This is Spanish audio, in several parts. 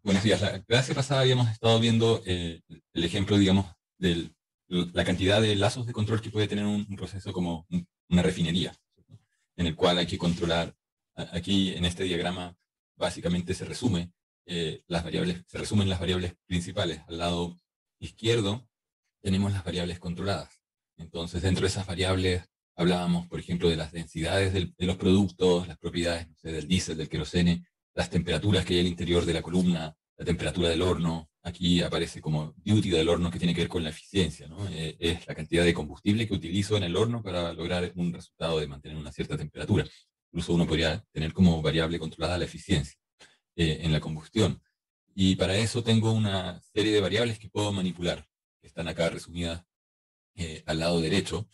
Buenos días. La clase pasada habíamos estado viendo el ejemplo, digamos, de la cantidad de lazos de control que puede tener un proceso como una refinería, ¿cierto? En el cual hay que controlar. Aquí en este diagrama básicamente se resumen las variables principales. Al lado izquierdo tenemos las variables controladas. Entonces, dentro de esas variables hablábamos, por ejemplo, de las densidades de los productos, las propiedades, no sé, del diésel, del querosene, las temperaturas que hay al interior de la columna, la temperatura del horno. Aquí aparece como duty del horno, que tiene que ver con la eficiencia, ¿no? Es la cantidad de combustible que utilizo en el horno para lograr un resultado de mantener una cierta temperatura. Incluso uno podría tener como variable controlada la eficiencia en la combustión. Y para eso tengo una serie de variables que puedo manipular, que están acá resumidas al lado derecho,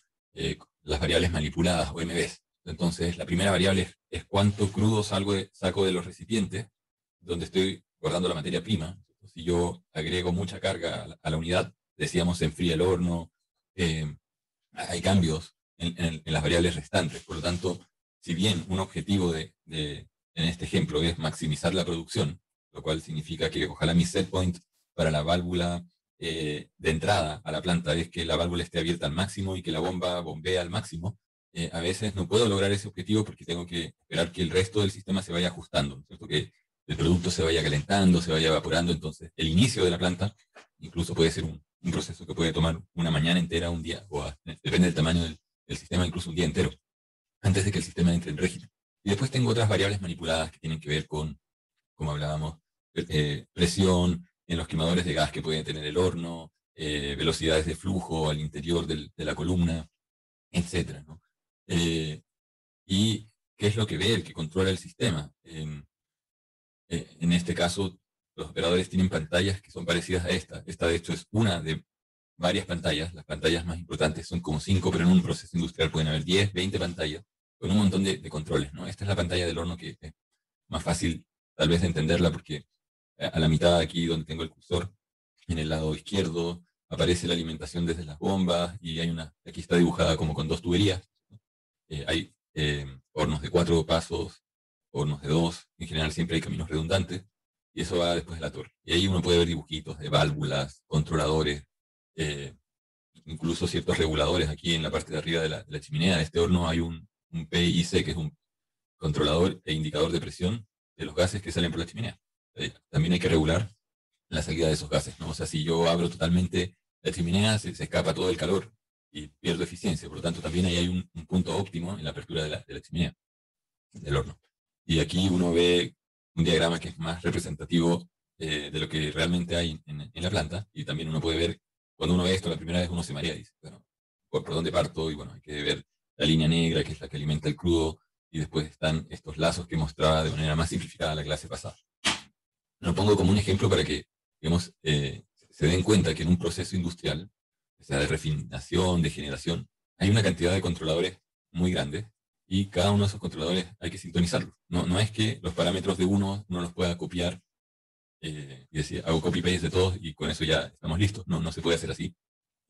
las variables manipuladas o MVs. Entonces, la primera variable es cuánto crudo saco de los recipientes donde estoy guardando la materia prima. Si yo agrego mucha carga a la unidad, decíamos, se enfría el horno, eh, hay cambios en las variables restantes. Por lo tanto, si bien un objetivo en este ejemplo es maximizar la producción, lo cual significa que ojalá mi set point para la válvula de entrada a la planta es que la válvula esté abierta al máximo y que la bomba bombee al máximo, a veces no puedo lograr ese objetivo porque tengo que esperar que el resto del sistema se vaya ajustando, ¿no es cierto? Que el producto se vaya calentando, se vaya evaporando. Entonces, el inicio de la planta incluso puede ser un proceso que puede tomar una mañana entera, un día, depende del tamaño del sistema, incluso un día entero, antes de que el sistema entre en régimen. Y después tengo otras variables manipuladas que tienen que ver con, como hablábamos, presión en los quemadores de gas que puede tener el horno, velocidades de flujo al interior de la columna, etcétera, ¿no? Y qué es lo que ve el que controla el sistema. En este caso, los operadores tienen pantallas que son parecidas a esta. Esta, de hecho, es una de varias pantallas. Las pantallas más importantes son como 5, pero en un proceso industrial pueden haber 10, 20 pantallas, con un montón de controles, ¿no? Esta es la pantalla del horno, que es más fácil tal vez de entenderla, porque a la mitad aquí donde tengo el cursor, en el lado izquierdo, aparece la alimentación desde las bombas, y aquí está dibujada como con dos tuberías. Hay hornos de 4 pasos, hornos de 2, en general siempre hay caminos redundantes, y eso va después de la torre. Y ahí uno puede ver dibujitos de válvulas, controladores, eh, incluso ciertos reguladores. Aquí en la parte de arriba de la chimenea de este horno hay un PIC, que es un controlador e indicador de presión de los gases que salen por la chimenea. También hay que regular la salida de esos gases, ¿no? O sea, si yo abro totalmente la chimenea, se escapa todo el calor y pierdo eficiencia. Por lo tanto, también ahí hay un punto óptimo en la apertura de la chimenea, del horno. Y aquí uno ve un diagrama que es más representativo de lo que realmente hay en la planta, y también uno puede ver, cuando uno ve esto la primera vez, uno se marea y dice, bueno, ¿por dónde parto? Y bueno, hay que ver la línea negra, que es la que alimenta el crudo, y después están estos lazos que mostraba de manera más simplificada la clase pasada. Lo pongo como un ejemplo para que, digamos, se den cuenta que en un proceso industrial, o sea, de refinación, de generación, hay una cantidad de controladores muy grande, y cada uno de esos controladores hay que sintonizarlos. No es que los parámetros de uno los pueda copiar y decir, hago copy-paste de todos y con eso ya estamos listos. No se puede hacer así,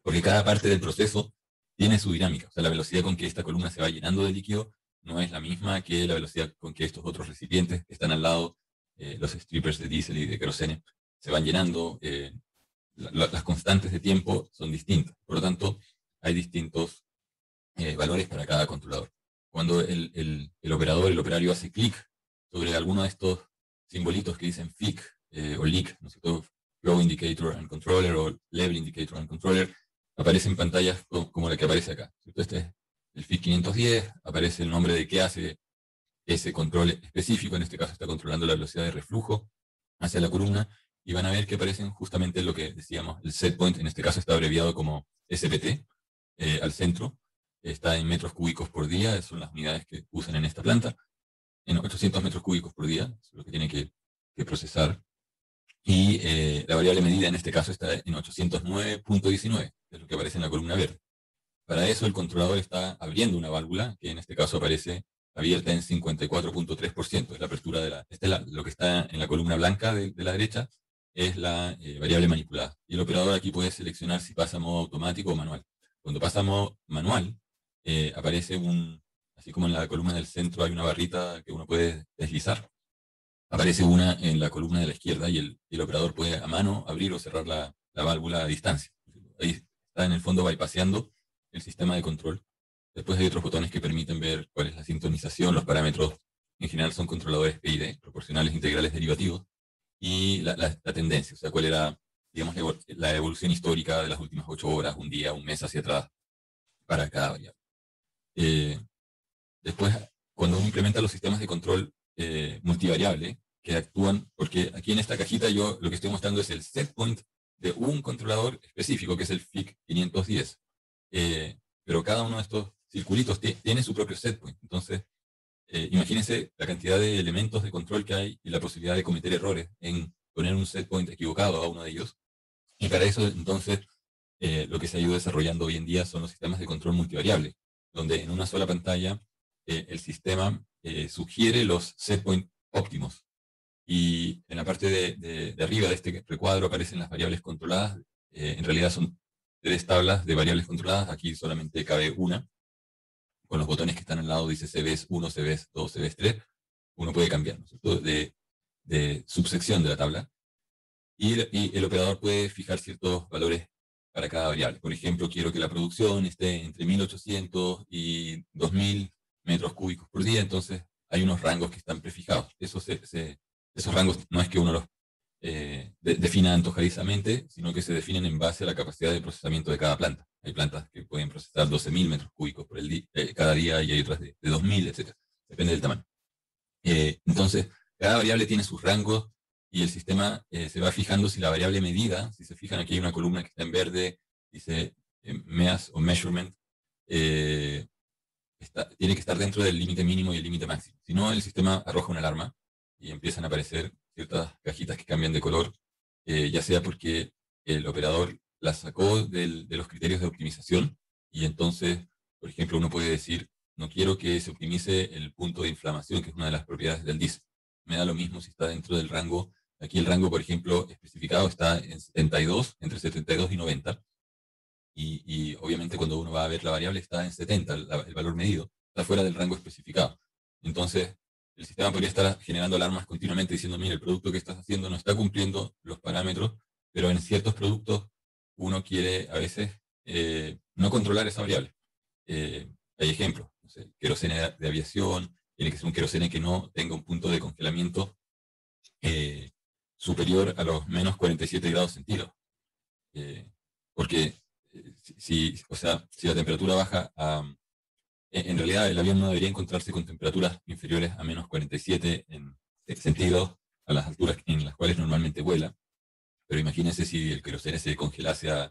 porque cada parte del proceso tiene su dinámica. O sea, la velocidad con que esta columna se va llenando de líquido no es la misma que la velocidad con que estos otros recipientes que están al lado, los strippers de diésel y de querosene, se van llenando. Las constantes de tiempo son distintas. Por lo tanto, hay distintos valores para cada controlador. Cuando el operador, el operario, hace clic sobre alguno de estos simbolitos que dicen FIC o LIC, ¿no es cierto? Flow Indicator and Controller, o Level Indicator and Controller, aparecen pantallas como la que aparece acá, ¿cierto? Este es el FIC 510, aparece el nombre de qué hace ese control específico. En este caso está controlando la velocidad de reflujo hacia la columna, y van a ver que aparecen justamente lo que decíamos, el set point. En este caso está abreviado como SPT, al centro. Está en metros cúbicos por día, son las unidades que usan en esta planta, en 800 metros cúbicos por día, es lo que tiene que procesar. Y la variable medida en este caso está en 809.19, que es lo que aparece en la columna verde. Para eso el controlador está abriendo una válvula, que en este caso aparece abierta en 54.3%. Es la apertura lo que está en la columna blanca de la derecha, es la variable manipulada. Y el operador aquí puede seleccionar si pasa a modo automático o manual. Cuando pasa a modo manual, aparece así como en la columna del centro hay una barrita que uno puede deslizar. aparece una en la columna de la izquierda y el operador puede a mano abrir o cerrar la válvula a distancia. Ahí está en el fondo bypaseando el sistema de control. Después hay otros botones que permiten ver cuál es la sintonización, los parámetros. En general son controladores PID, proporcionales integrales derivativos, y la tendencia, o sea, cuál era, digamos, la evolución histórica de las últimas 8 horas, un día, un mes hacia atrás, para cada variable. Después, cuando uno implementa los sistemas de control multivariable, que actúan, porque aquí en esta cajita yo lo que estoy mostrando es el set point de un controlador específico, que es el FIC 510. Pero cada uno de estos circulitos tiene su propio set point. Entonces, imagínense la cantidad de elementos de control que hay y la posibilidad de cometer errores en poner un set point equivocado a uno de ellos. Y para eso, entonces, lo que se ha ido desarrollando hoy en día son los sistemas de control multivariable, donde en una sola pantalla el sistema sugiere los set point óptimos. Y en la parte de arriba de este recuadro aparecen las variables controladas. En realidad son 3 tablas de variables controladas. Aquí solamente cabe una. Con los botones que están al lado dice CBS 1, CBS 2, CBS 3. Uno puede cambiar, ¿no es cierto?, de subsección de la tabla. Y el operador puede fijar ciertos valores para cada variable. Por ejemplo, quiero que la producción esté entre 1800 y 2000 metros cúbicos por día, entonces hay unos rangos que están prefijados. Esos rangos no es que uno los defina antojadizamente, sino que se definen en base a la capacidad de procesamiento de cada planta. Hay plantas que pueden procesar 12.000 metros cúbicos por cada día y hay otras de 2.000, etc. Depende del tamaño. Entonces, cada variable tiene sus rangos y el sistema se va fijando si la variable medida, si se fijan aquí hay una columna que está en verde, dice MEAS o Measurement, tiene que estar dentro del límite mínimo y el límite máximo. Si no, el sistema arroja una alarma y empiezan a aparecer ciertas cajitas que cambian de color, ya sea porque el operador las sacó de los criterios de optimización y entonces, por ejemplo, uno puede decir, no quiero que se optimice el punto de inflamación, que es una de las propiedades del diésel. Me da lo mismo si está dentro del rango. Aquí el rango, por ejemplo, especificado está en 72, entre 72 y 90. Y obviamente cuando uno va a ver la variable está en 70, el valor medido, está fuera del rango especificado. Entonces, el sistema podría estar generando alarmas continuamente diciendo, mire, el producto que estás haciendo no está cumpliendo los parámetros, pero en ciertos productos uno quiere a veces no controlar esa variable. Hay ejemplos, no sé, querosene de aviación, tiene que ser un querosene que no tenga un punto de congelamiento superior a los menos 47 grados centígrados. Porque o sea, si la temperatura baja en realidad el avión no debería encontrarse con temperaturas inferiores a menos 47 centígrados a las alturas en las cuales normalmente vuela, pero imagínense si el querosene se congelase a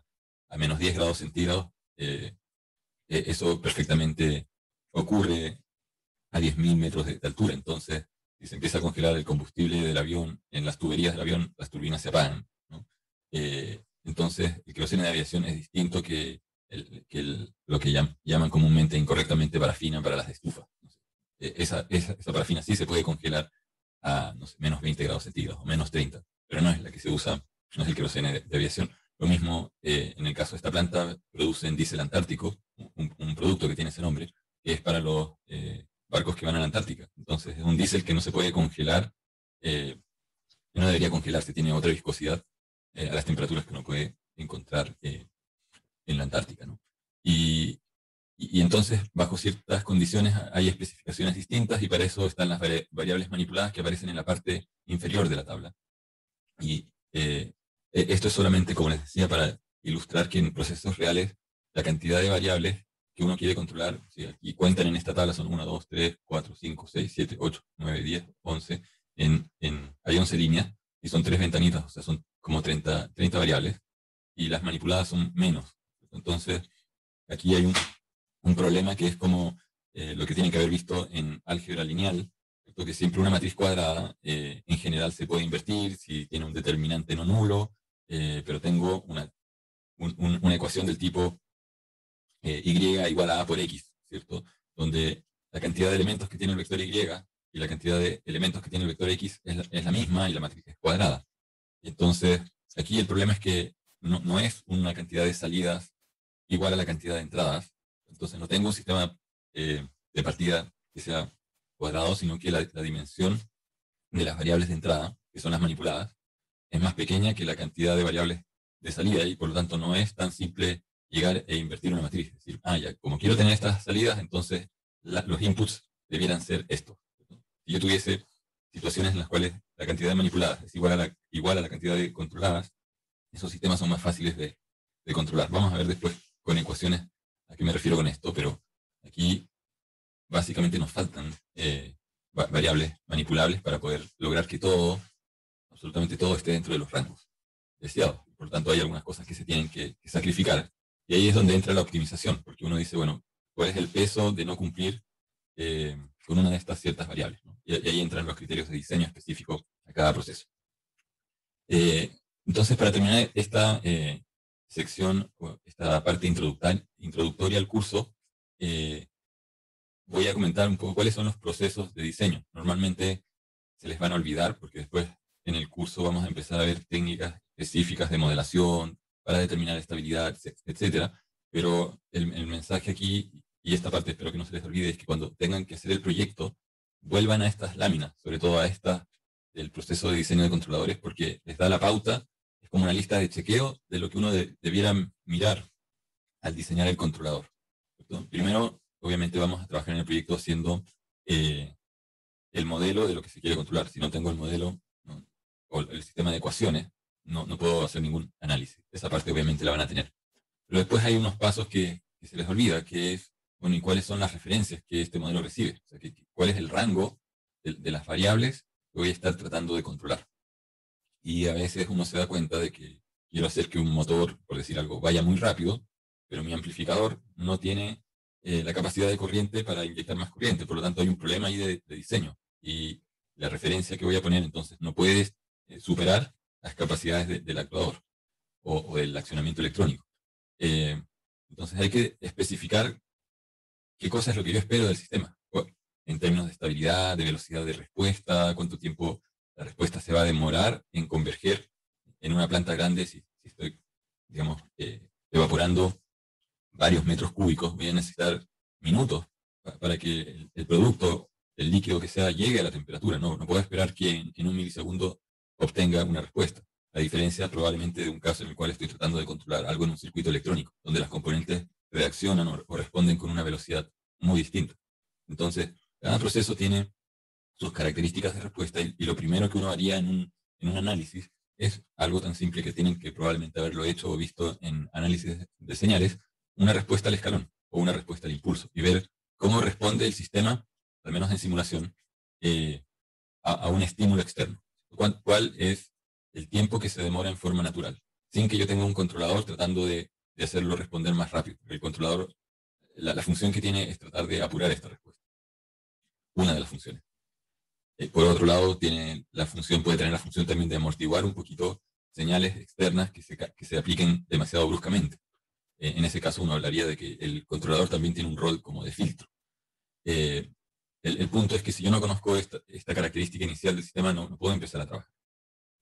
menos 10 grados centígrados, eso perfectamente ocurre a 10.000 metros de altura. Entonces, si se empieza a congelar el combustible del avión en las tuberías del avión, las turbinas se apagan, ¿no? Entonces, el querosene de aviación es distinto que lo que llaman comúnmente incorrectamente parafina para las estufas. ¿No sé? Esa parafina sí se puede congelar a no sé, menos 20 grados centígrados o menos 30, pero no es la que se usa, no es el querosene de aviación. Lo mismo en el caso de esta planta, producen diésel antártico, un producto que tiene ese nombre, que es para los barcos que van a la Antártica. Entonces es un diésel que no se puede congelar, no debería congelarse, tiene otra viscosidad a las temperaturas que uno puede encontrar en la Antártica, ¿no? Y entonces, bajo ciertas condiciones, hay especificaciones distintas y para eso están las variables manipuladas que aparecen en la parte inferior de la tabla. Y esto es solamente, como les decía, para ilustrar que en procesos reales la cantidad de variables que uno quiere controlar, ¿sí? Aquí cuentan en esta tabla, son 1, 2, 3, 4, 5, 6, 7, 8, 9, 10, 11, hay 11 líneas y son 3 ventanitas, o sea, son como 30 variables y las manipuladas son menos. Entonces, aquí hay un problema que es como lo que tienen que haber visto en álgebra lineal, que siempre una matriz cuadrada en general se puede invertir si tiene un determinante no nulo, pero tengo una ecuación del tipo y igual a por x, ¿cierto? Donde la cantidad de elementos que tiene el vector y la cantidad de elementos que tiene el vector x es la misma y la matriz es cuadrada. Entonces, aquí el problema es que no es una cantidad de salidas igual a la cantidad de entradas. Entonces no tengo un sistema de partida que sea cuadrado, sino que la dimensión de las variables de entrada, que son las manipuladas, es más pequeña que la cantidad de variables de salida y por lo tanto no es tan simple llegar e invertir una matriz. Es decir, ya, como quiero tener estas salidas, entonces los inputs debieran ser estos. Si yo tuviese situaciones en las cuales la cantidad de manipuladas es igual a la cantidad de controladas, esos sistemas son más fáciles de controlar. Vamos a ver después con ecuaciones a qué me refiero con esto, pero aquí básicamente nos faltan variables manipulables para poder lograr que todo, absolutamente todo, esté dentro de los rangos deseados. Por lo tanto, hay algunas cosas que se tienen que sacrificar. Y ahí es donde entra la optimización, porque uno dice, bueno, ¿cuál es el peso de no cumplir con una de estas ciertas variables? ¿No? Y ahí entran los criterios de diseño específicos a cada proceso. Entonces, para terminar esta sección, esta parte introductoria al curso, voy a comentar un poco cuáles son los procesos de diseño. Normalmente se les van a olvidar porque después en el curso vamos a empezar a ver técnicas específicas de modelación para determinar estabilidad, etcétera. Pero el mensaje aquí, y esta parte espero que no se les olvide, es que cuando tengan que hacer el proyecto, vuelvan a estas láminas, sobre todo a esta del proceso de diseño de controladores, porque les da la pauta, es como una lista de chequeo de lo que uno debiera mirar al diseñar el controlador. ¿Cierto? Primero, obviamente vamos a trabajar en el proyecto haciendo el modelo de lo que se quiere controlar. Si no tengo el modelo, ¿no? O el sistema de ecuaciones, no puedo hacer ningún análisis. Esa parte obviamente la van a tener. Pero después hay unos pasos que se les olvida, que es, bueno, ¿y cuáles son las referencias que este modelo recibe? O sea, ¿cuál es el rango de las variables que voy a estar tratando de controlar? Y a veces uno se da cuenta de que quiero hacer que un motor, por decir algo, vaya muy rápido, pero mi amplificador no tiene la capacidad de corriente para inyectar más corriente. Por lo tanto, hay un problema ahí de diseño. Y la referencia que voy a poner entonces no puede superar las capacidades del actuador o del accionamiento electrónico. Entonces hay que especificar qué cosa es lo que yo espero del sistema, en términos de estabilidad, de velocidad de respuesta, cuánto tiempo la respuesta se va a demorar en converger en una planta grande. Si estoy, digamos, evaporando varios metros cúbicos, voy a necesitar minutos para que el producto, el líquido que sea, llegue a la temperatura. No puedo esperar que en un milisegundo obtenga una respuesta. A diferencia probablemente de un caso en el cual estoy tratando de controlar algo en un circuito electrónico, donde las componentes reaccionan o responden con una velocidad muy distinta. Entonces, cada proceso tiene sus características de respuesta y lo primero que uno haría en un análisis es algo tan simple que tienen que probablemente haberlo hecho o visto en análisis de señales, una respuesta al escalón o una respuesta al impulso y ver cómo responde el sistema, al menos en simulación, a un estímulo externo. ¿Cuál es el tiempo que se demora en forma natural? Sin que yo tenga un controlador tratando de hacerlo responder más rápido. El controlador, la función que tiene es tratar de apurar esta respuesta. Una de las funciones. Por otro lado, puede tener la función también de amortiguar un poquito señales externas que se apliquen demasiado bruscamente. En ese caso uno hablaría de que el controlador también tiene un rol como de filtro. El punto es que si yo no conozco esta característica inicial del sistema, no puedo empezar a trabajar.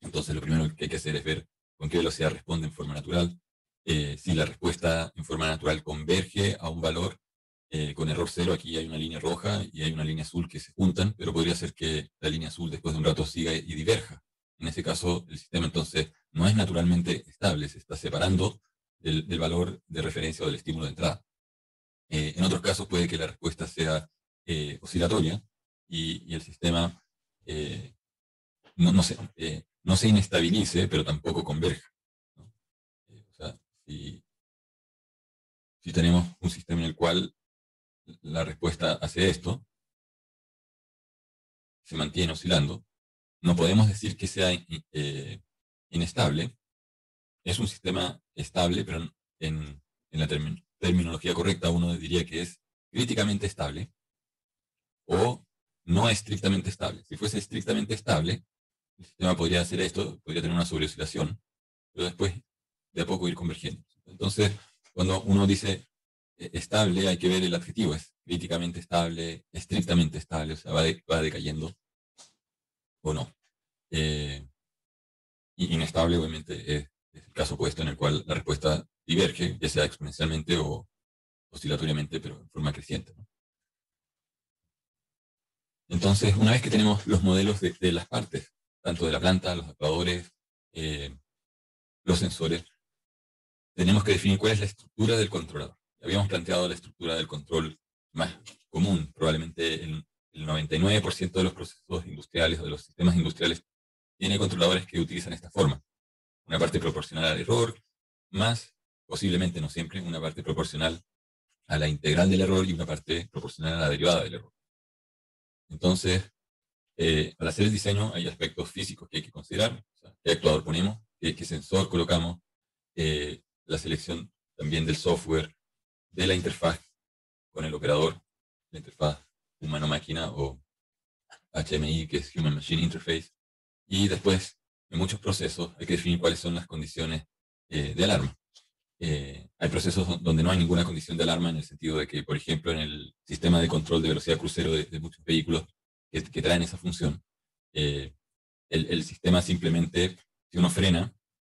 Entonces lo primero que hay que hacer es ver con qué velocidad responde en forma natural, si la respuesta en forma natural converge a un valor con error cero. Aquí hay una línea roja y hay una línea azul que se juntan, pero podría ser que la línea azul después de un rato siga y diverja. En ese caso, el sistema entonces no es naturalmente estable, se está separando del valor de referencia o del estímulo de entrada. En otros casos puede que la respuesta sea oscilatoria y el sistema no se inestabilice, pero tampoco converja, ¿no? O sea, si tenemos un sistema en el cual la respuesta hace esto, se mantiene oscilando, no podemos decir que sea inestable. Es un sistema estable, pero en la terminología correcta uno diría que es críticamente estable o no estrictamente estable. Si fuese estrictamente estable, el sistema podría hacer esto, podría tener una sobreoscilación, pero después de a poco ir convergiendo. Entonces, cuando uno dice estable, hay que ver el adjetivo, es críticamente estable, estrictamente estable, o sea, va decayendo o no. Inestable, obviamente, es el caso opuesto en el cual la respuesta diverge, ya sea exponencialmente o oscilatoriamente, pero en forma creciente, ¿no? Entonces, una vez que tenemos los modelos de las partes, tanto de la planta, los actuadores, eh, los sensores, tenemos que definir cuál es la estructura del controlador. Habíamos planteado la estructura del control más común, probablemente el 99% de los procesos industriales o de los sistemas industriales tiene controladores que utilizan esta forma. Una parte proporcional al error, más, posiblemente no siempre, una parte proporcional a la integral del error y una parte proporcional a la derivada del error. Entonces, al hacer el diseño hay aspectos físicos que hay que considerar, o sea, qué actuador ponemos, qué sensor colocamos, la selección también del software, de la interfaz con el operador, la interfaz humano-máquina o HMI, que es Human Machine Interface, y después, en muchos procesos, hay que definir cuáles son las condiciones de alarma. Hay procesos donde no hay ninguna condición de alarma en el sentido de que, por ejemplo, en el sistema de control de velocidad crucero de muchos vehículos que traen esa función, eh, el sistema simplemente, si uno frena,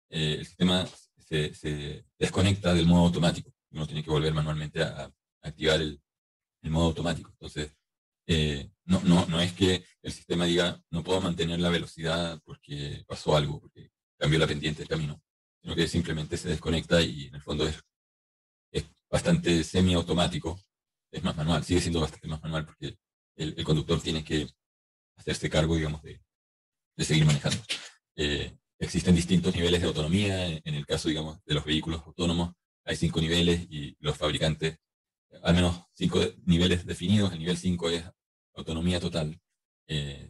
el sistema se desconecta del modo automático. Uno tiene que volver manualmente a activar el modo automático. Entonces, no es que el sistema diga, no puedo mantener la velocidad porque pasó algo, porque cambió la pendiente del camino, sino que simplemente se desconecta y en el fondo es bastante semiautomático, es más manual, sigue siendo bastante más manual porque el conductor tiene que hacerse cargo, digamos, de seguir manejando. Existen distintos niveles de autonomía, en el caso, digamos, de los vehículos autónomos, hay 5 niveles y los fabricantes, al menos 5 niveles definidos. El nivel 5 es autonomía total,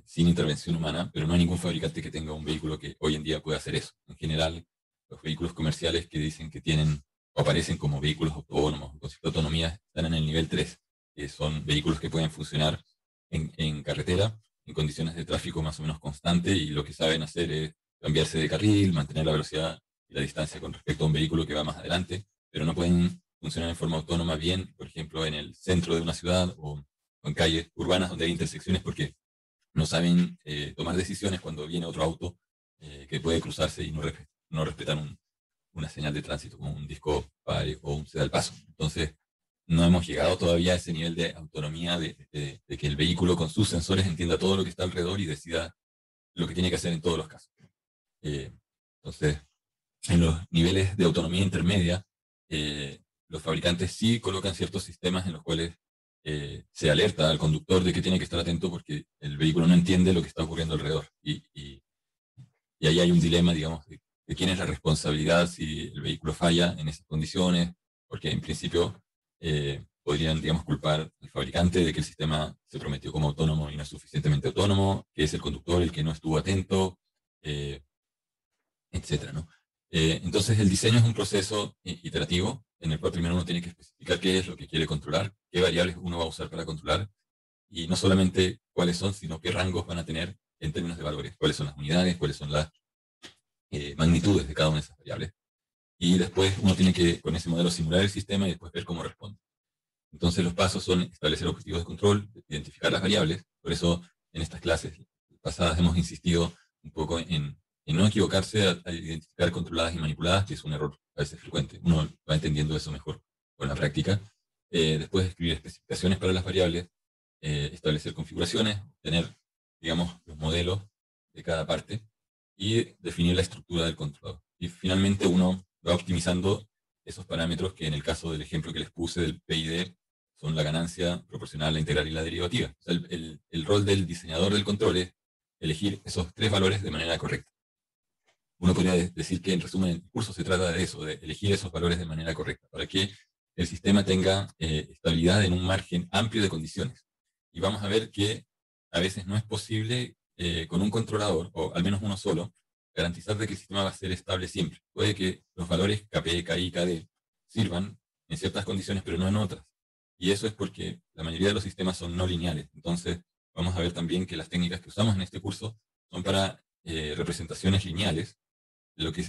sin intervención humana, pero no hay ningún fabricante que tenga un vehículo que hoy en día pueda hacer eso. En general, los vehículos comerciales que dicen que tienen o aparecen como vehículos autónomos con cierta autonomía están en el nivel 3, que son vehículos que pueden funcionar en carretera en condiciones de tráfico más o menos constante y lo que saben hacer es cambiarse de carril, mantener la velocidad y la distancia con respecto a un vehículo que va más adelante, pero no pueden funcionar en forma autónoma bien, por ejemplo, en el centro de una ciudad o en calles urbanas donde hay intersecciones porque no saben tomar decisiones cuando viene otro auto que puede cruzarse y no respetan una señal de tránsito como un disco pare o un ceda al paso. Entonces, no hemos llegado todavía a ese nivel de autonomía de que el vehículo con sus sensores entienda todo lo que está alrededor y decida lo que tiene que hacer en todos los casos. Entonces, en los niveles de autonomía intermedia, los fabricantes sí colocan ciertos sistemas en los cuales se alerta al conductor de que tiene que estar atento porque el vehículo no entiende lo que está ocurriendo alrededor. Y ahí hay un dilema, digamos, de quién es la responsabilidad si el vehículo falla en esas condiciones, porque en principio podrían, digamos, culpar al fabricante de que el sistema se prometió como autónomo y no es suficientemente autónomo, que es el conductor el que no estuvo atento, etcétera, ¿no? Entonces el diseño es un proceso iterativo en el cual primero uno tiene que especificar qué es lo que quiere controlar, qué variables uno va a usar para controlar, y no solamente cuáles son, sino qué rangos van a tener en términos de valores, cuáles son las unidades, cuáles son las magnitudes de cada una de esas variables. Y después uno tiene que, con ese modelo, simular el sistema y después ver cómo responde. Entonces los pasos son establecer objetivos de control, identificar las variables. Por eso en estas clases pasadas hemos insistido un poco en no equivocarse a identificar controladas y manipuladas, que es un error a veces frecuente. Uno va entendiendo eso mejor con la práctica. Después escribir especificaciones para las variables, establecer configuraciones, tener, digamos, los modelos de cada parte y definir la estructura del controlador. Y finalmente uno va optimizando esos parámetros que en el caso del ejemplo que les puse del PID son la ganancia proporcional, la integral y la derivativa. O sea, el rol del diseñador del control es elegir esos 3 valores de manera correcta. Uno podría decir que en resumen el curso se trata de eso, de elegir esos valores de manera correcta, para que el sistema tenga estabilidad en un margen amplio de condiciones. Y vamos a ver que a veces no es posible con un controlador, o al menos uno solo, garantizar de que el sistema va a ser estable siempre. Puede que los valores KP, KI, KD sirvan en ciertas condiciones, pero no en otras. Y eso es porque la mayoría de los sistemas son no lineales. Entonces, vamos a ver también que las técnicas que usamos en este curso son para representaciones lineales, lo que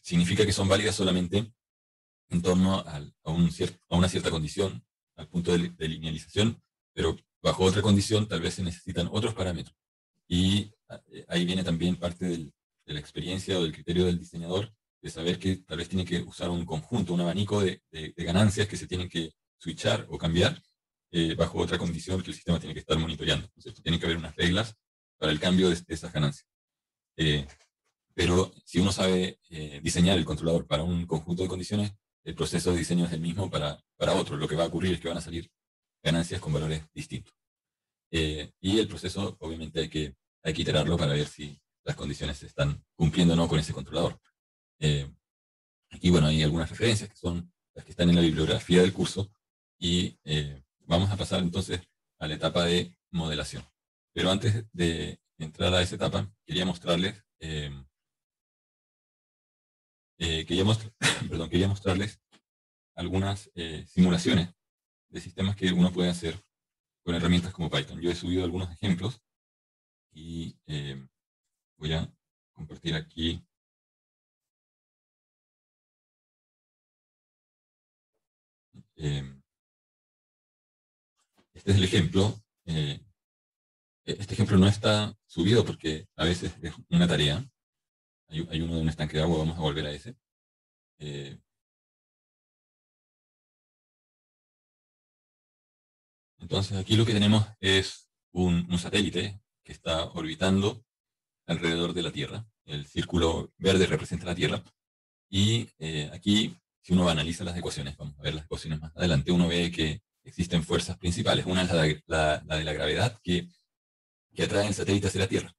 significa que son válidas solamente en torno a una cierta condición, al punto de linealización, pero bajo otra condición tal vez se necesitan otros parámetros. Y ahí viene también parte de la experiencia o del criterio del diseñador, de saber que tal vez tiene que usar un conjunto, un abanico de ganancias que se tienen que switchar o cambiar bajo otra condición que el sistema tiene que estar monitoreando. Entonces, tiene que haber unas reglas para el cambio de esas ganancias. Pero si uno sabe diseñar el controlador para un conjunto de condiciones, el proceso de diseño es el mismo para otro. Lo que va a ocurrir es que van a salir ganancias con valores distintos. Y el proceso, obviamente, hay que iterarlo para ver si las condiciones se están cumpliendo o no con ese controlador. Aquí, bueno, hay algunas referencias que son las que están en la bibliografía del curso y vamos a pasar entonces a la etapa de modelación. Pero antes de entrar a esa etapa, quería mostrarles, quería mostrarles algunas simulaciones de sistemas que uno puede hacer con herramientas como Python. Yo he subido algunos ejemplos y voy a compartir aquí. Este es el ejemplo. Este ejemplo no está subido porque a veces es una tarea. Hay uno de un estanque de agua, vamos a volver a ese. Entonces aquí lo que tenemos es un satélite que está orbitando alrededor de la Tierra. El círculo verde representa la Tierra. Y aquí, si uno analiza las ecuaciones, vamos a ver las ecuaciones más adelante, uno ve que existen fuerzas principales. Una es la de la gravedad que atrae el satélite hacia la Tierra.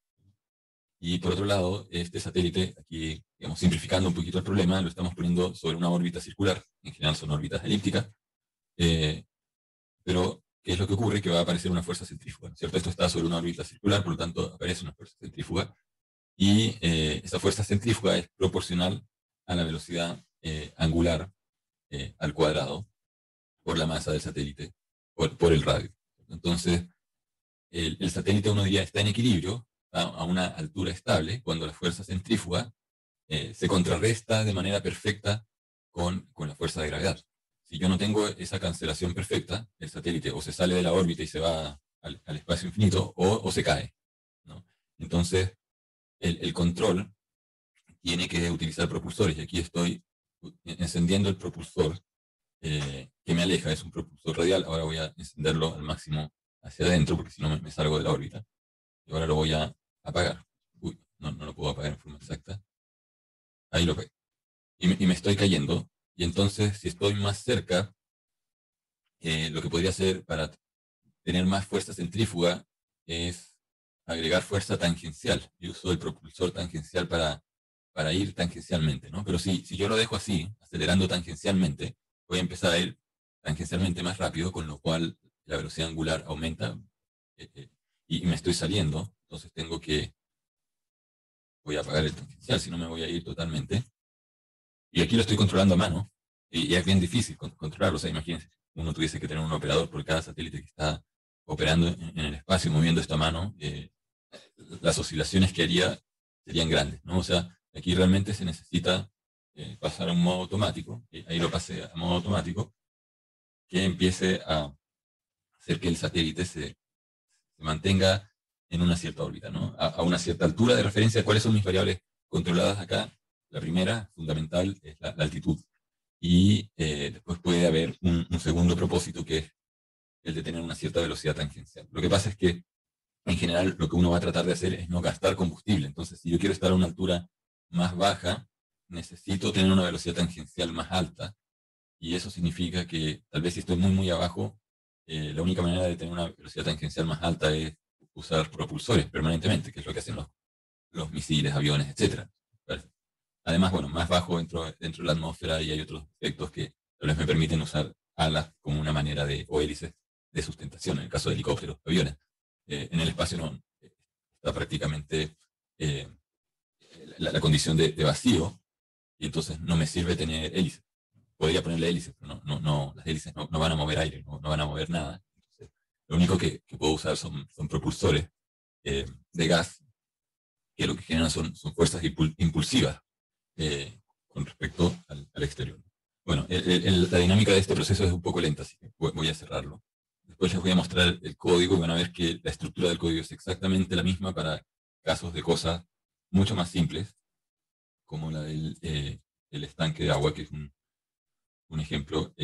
Y por otro lado, este satélite, aquí, digamos, simplificando un poquito el problema, lo estamos poniendo sobre una órbita circular. En general son órbitas elípticas. Pero, ¿qué es lo que ocurre? Que va a aparecer una fuerza centrífuga, ¿cierto? Esto está sobre una órbita circular, por lo tanto, aparece una fuerza centrífuga. Y esa fuerza centrífuga es proporcional a la velocidad angular al cuadrado por la masa del satélite, por el radio. Entonces, el satélite, uno diría, está en equilibrio a una altura estable cuando la fuerza centrífuga se contrarresta de manera perfecta con la fuerza de gravedad. Si yo no tengo esa cancelación perfecta, el satélite o se sale de la órbita y se va al espacio infinito o se cae, ¿no? Entonces, el control tiene que utilizar propulsores. Y aquí estoy encendiendo el propulsor que me aleja. Es un propulsor radial. Ahora voy a encenderlo al máximo hacia adentro porque si no me salgo de la órbita. Y ahora lo voy a apagar. Uy, no lo puedo apagar en forma exacta. Ahí lo apagué. Y me estoy cayendo. Y entonces, si estoy más cerca, lo que podría hacer para tener más fuerza centrífuga es agregar fuerza tangencial. Yo uso el propulsor tangencial para ir tangencialmente, ¿no? Pero si yo lo dejo así, acelerando tangencialmente, voy a empezar a ir tangencialmente más rápido, con lo cual la velocidad angular aumenta y me estoy saliendo. Entonces voy a apagar el tangencial, si no me voy a ir totalmente. Y aquí lo estoy controlando a mano. Y es bien difícil controlarlo. O sea, imagínense, uno tuviese que tener un operador por cada satélite que está operando en el espacio, moviendo esta mano, las oscilaciones que haría serían grandes, ¿no? O sea, aquí realmente se necesita pasar a un modo automático, y ahí lo pasé a modo automático, que empiece a hacer que el satélite se mantenga en una cierta órbita, ¿no? A una cierta altura de referencia. ¿Cuáles son mis variables controladas acá? La primera, fundamental, es la altitud. Y después puede haber un segundo propósito, que es el de tener una cierta velocidad tangencial. Lo que pasa es que, en general, lo que uno va a tratar de hacer es no gastar combustible. Entonces, si yo quiero estar a una altura más baja, necesito tener una velocidad tangencial más alta. Y eso significa que tal vez si estoy muy abajo, la única manera de tener una velocidad tangencial más alta es usar propulsores permanentemente, que es lo que hacen los misiles, aviones, etc. Además, bueno, más bajo dentro de la atmósfera, y hay otros efectos que tal vez me permiten usar alas como una manera o hélices de sustentación, en el caso de helicópteros, aviones. En el espacio no, está prácticamente la condición de vacío, y entonces no me sirve tener hélices. Podría ponerle hélices, pero las hélices no van a mover aire, no van a mover nada. Entonces, lo único que puedo usar son propulsores de gas, que lo que generan son fuerzas impulsivas con respecto al exterior. Bueno, la dinámica de este proceso es un poco lenta, así que voy a cerrarlo. Después les voy a mostrar el código y van a ver que la estructura del código es exactamente la misma para casos de cosas mucho más simples, como la del el estanque de agua, que es un ejemplo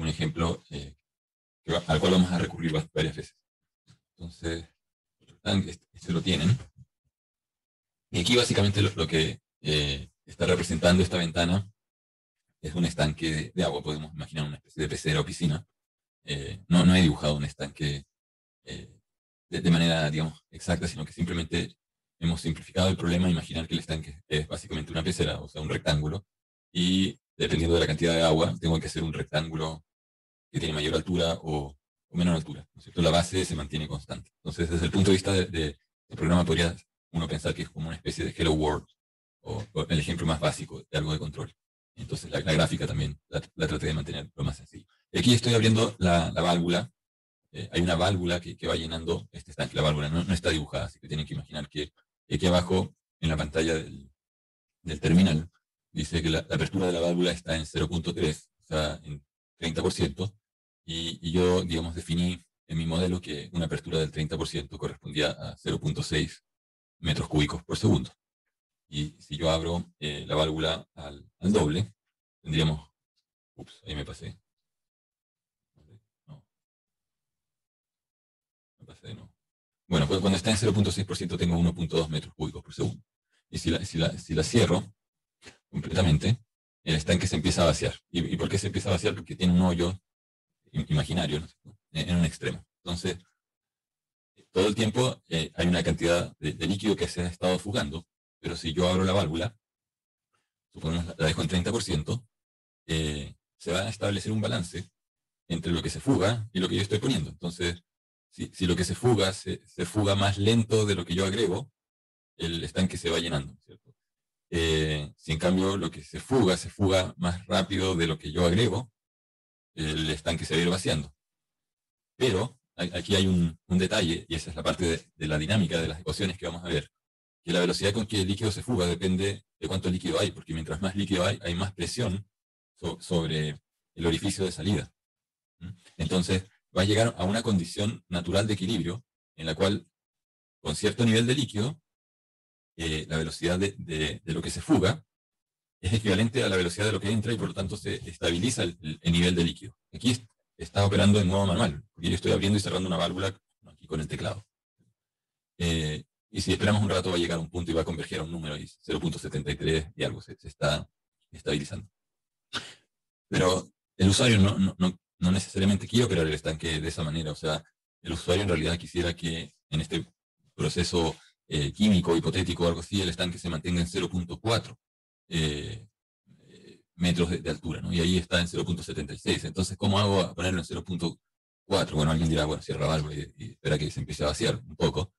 un ejemplo al cual vamos a recurrir varias veces. Entonces, este lo tienen. Y aquí básicamente lo que está representando esta ventana es un estanque de agua. Podemos imaginar una especie de pecera o piscina. No he dibujado un estanque de manera, digamos, exacta, sino que simplemente hemos simplificado el problema. Imaginar que el estanque es básicamente una pecera, o sea, un rectángulo, y dependiendo de la cantidad de agua, tengo que hacer un rectángulo que tiene mayor altura o menor altura, ¿no es cierto? La base se mantiene constante. Entonces, desde el punto de vista del programa, podría uno pensar que es como una especie de Hello World, o el ejemplo más básico de algo de control. Entonces, la gráfica también la traté de mantener lo más sencillo. Y aquí estoy abriendo la válvula. Hay una válvula que va llenando este estanque. La válvula no está dibujada, así que tienen que imaginar que aquí abajo, en la pantalla del terminal, dice que la apertura de la válvula está en 0.3, o sea, en 30%, y yo, digamos, definí en mi modelo que una apertura del 30% correspondía a 0.6 metros cúbicos por segundo. Y si yo abro la válvula al doble, tendríamos, ahí me pasé. No, me pasé de nuevo. Bueno, pues cuando está en 0.6% tengo 1.2 metros cúbicos por segundo. Y si la cierro completamente, el estanque se empieza a vaciar. ¿Y por qué se empieza a vaciar? Porque tiene un hoyo imaginario, ¿no?, en un extremo. Entonces, todo el tiempo hay una cantidad de líquido que se ha estado fugando, pero si yo abro la válvula, supongamos la dejo en 30%, se va a establecer un balance entre lo que se fuga y lo que yo estoy poniendo. Entonces, si lo que se fuga se fuga más lento de lo que yo agrego, el estanque se va llenando, ¿cierto? Si en cambio lo que se fuga más rápido de lo que yo agrego, el estanque se va a ir vaciando. Pero aquí hay un detalle, y esa es la parte de la dinámica de las ecuaciones que vamos a ver, que la velocidad con que el líquido se fuga depende de cuánto líquido hay, porque mientras más líquido hay más presión sobre el orificio de salida. Entonces, va a llegar a una condición natural de equilibrio en la cual, con cierto nivel de líquido, la velocidad de lo que se fuga es equivalente a la velocidad de lo que entra y por lo tanto se estabiliza el nivel de líquido. Aquí está operando en modo manual, porque yo estoy abriendo y cerrando una válvula aquí con el teclado. Y si esperamos un rato va a llegar a un punto y va a converger a un número y 0.73 y algo se está estabilizando. Pero el usuario no necesariamente quiere operar el estanque de esa manera. O sea, el usuario en realidad quisiera que en este proceso químico, hipotético o algo así, el estanque se mantenga en 0.4 metros de altura, ¿no? Y ahí está en 0.76. Entonces, ¿cómo hago a ponerlo en 0.4? Bueno, alguien dirá, bueno, cierra la válvula y espera que se empiece a vaciar un poco.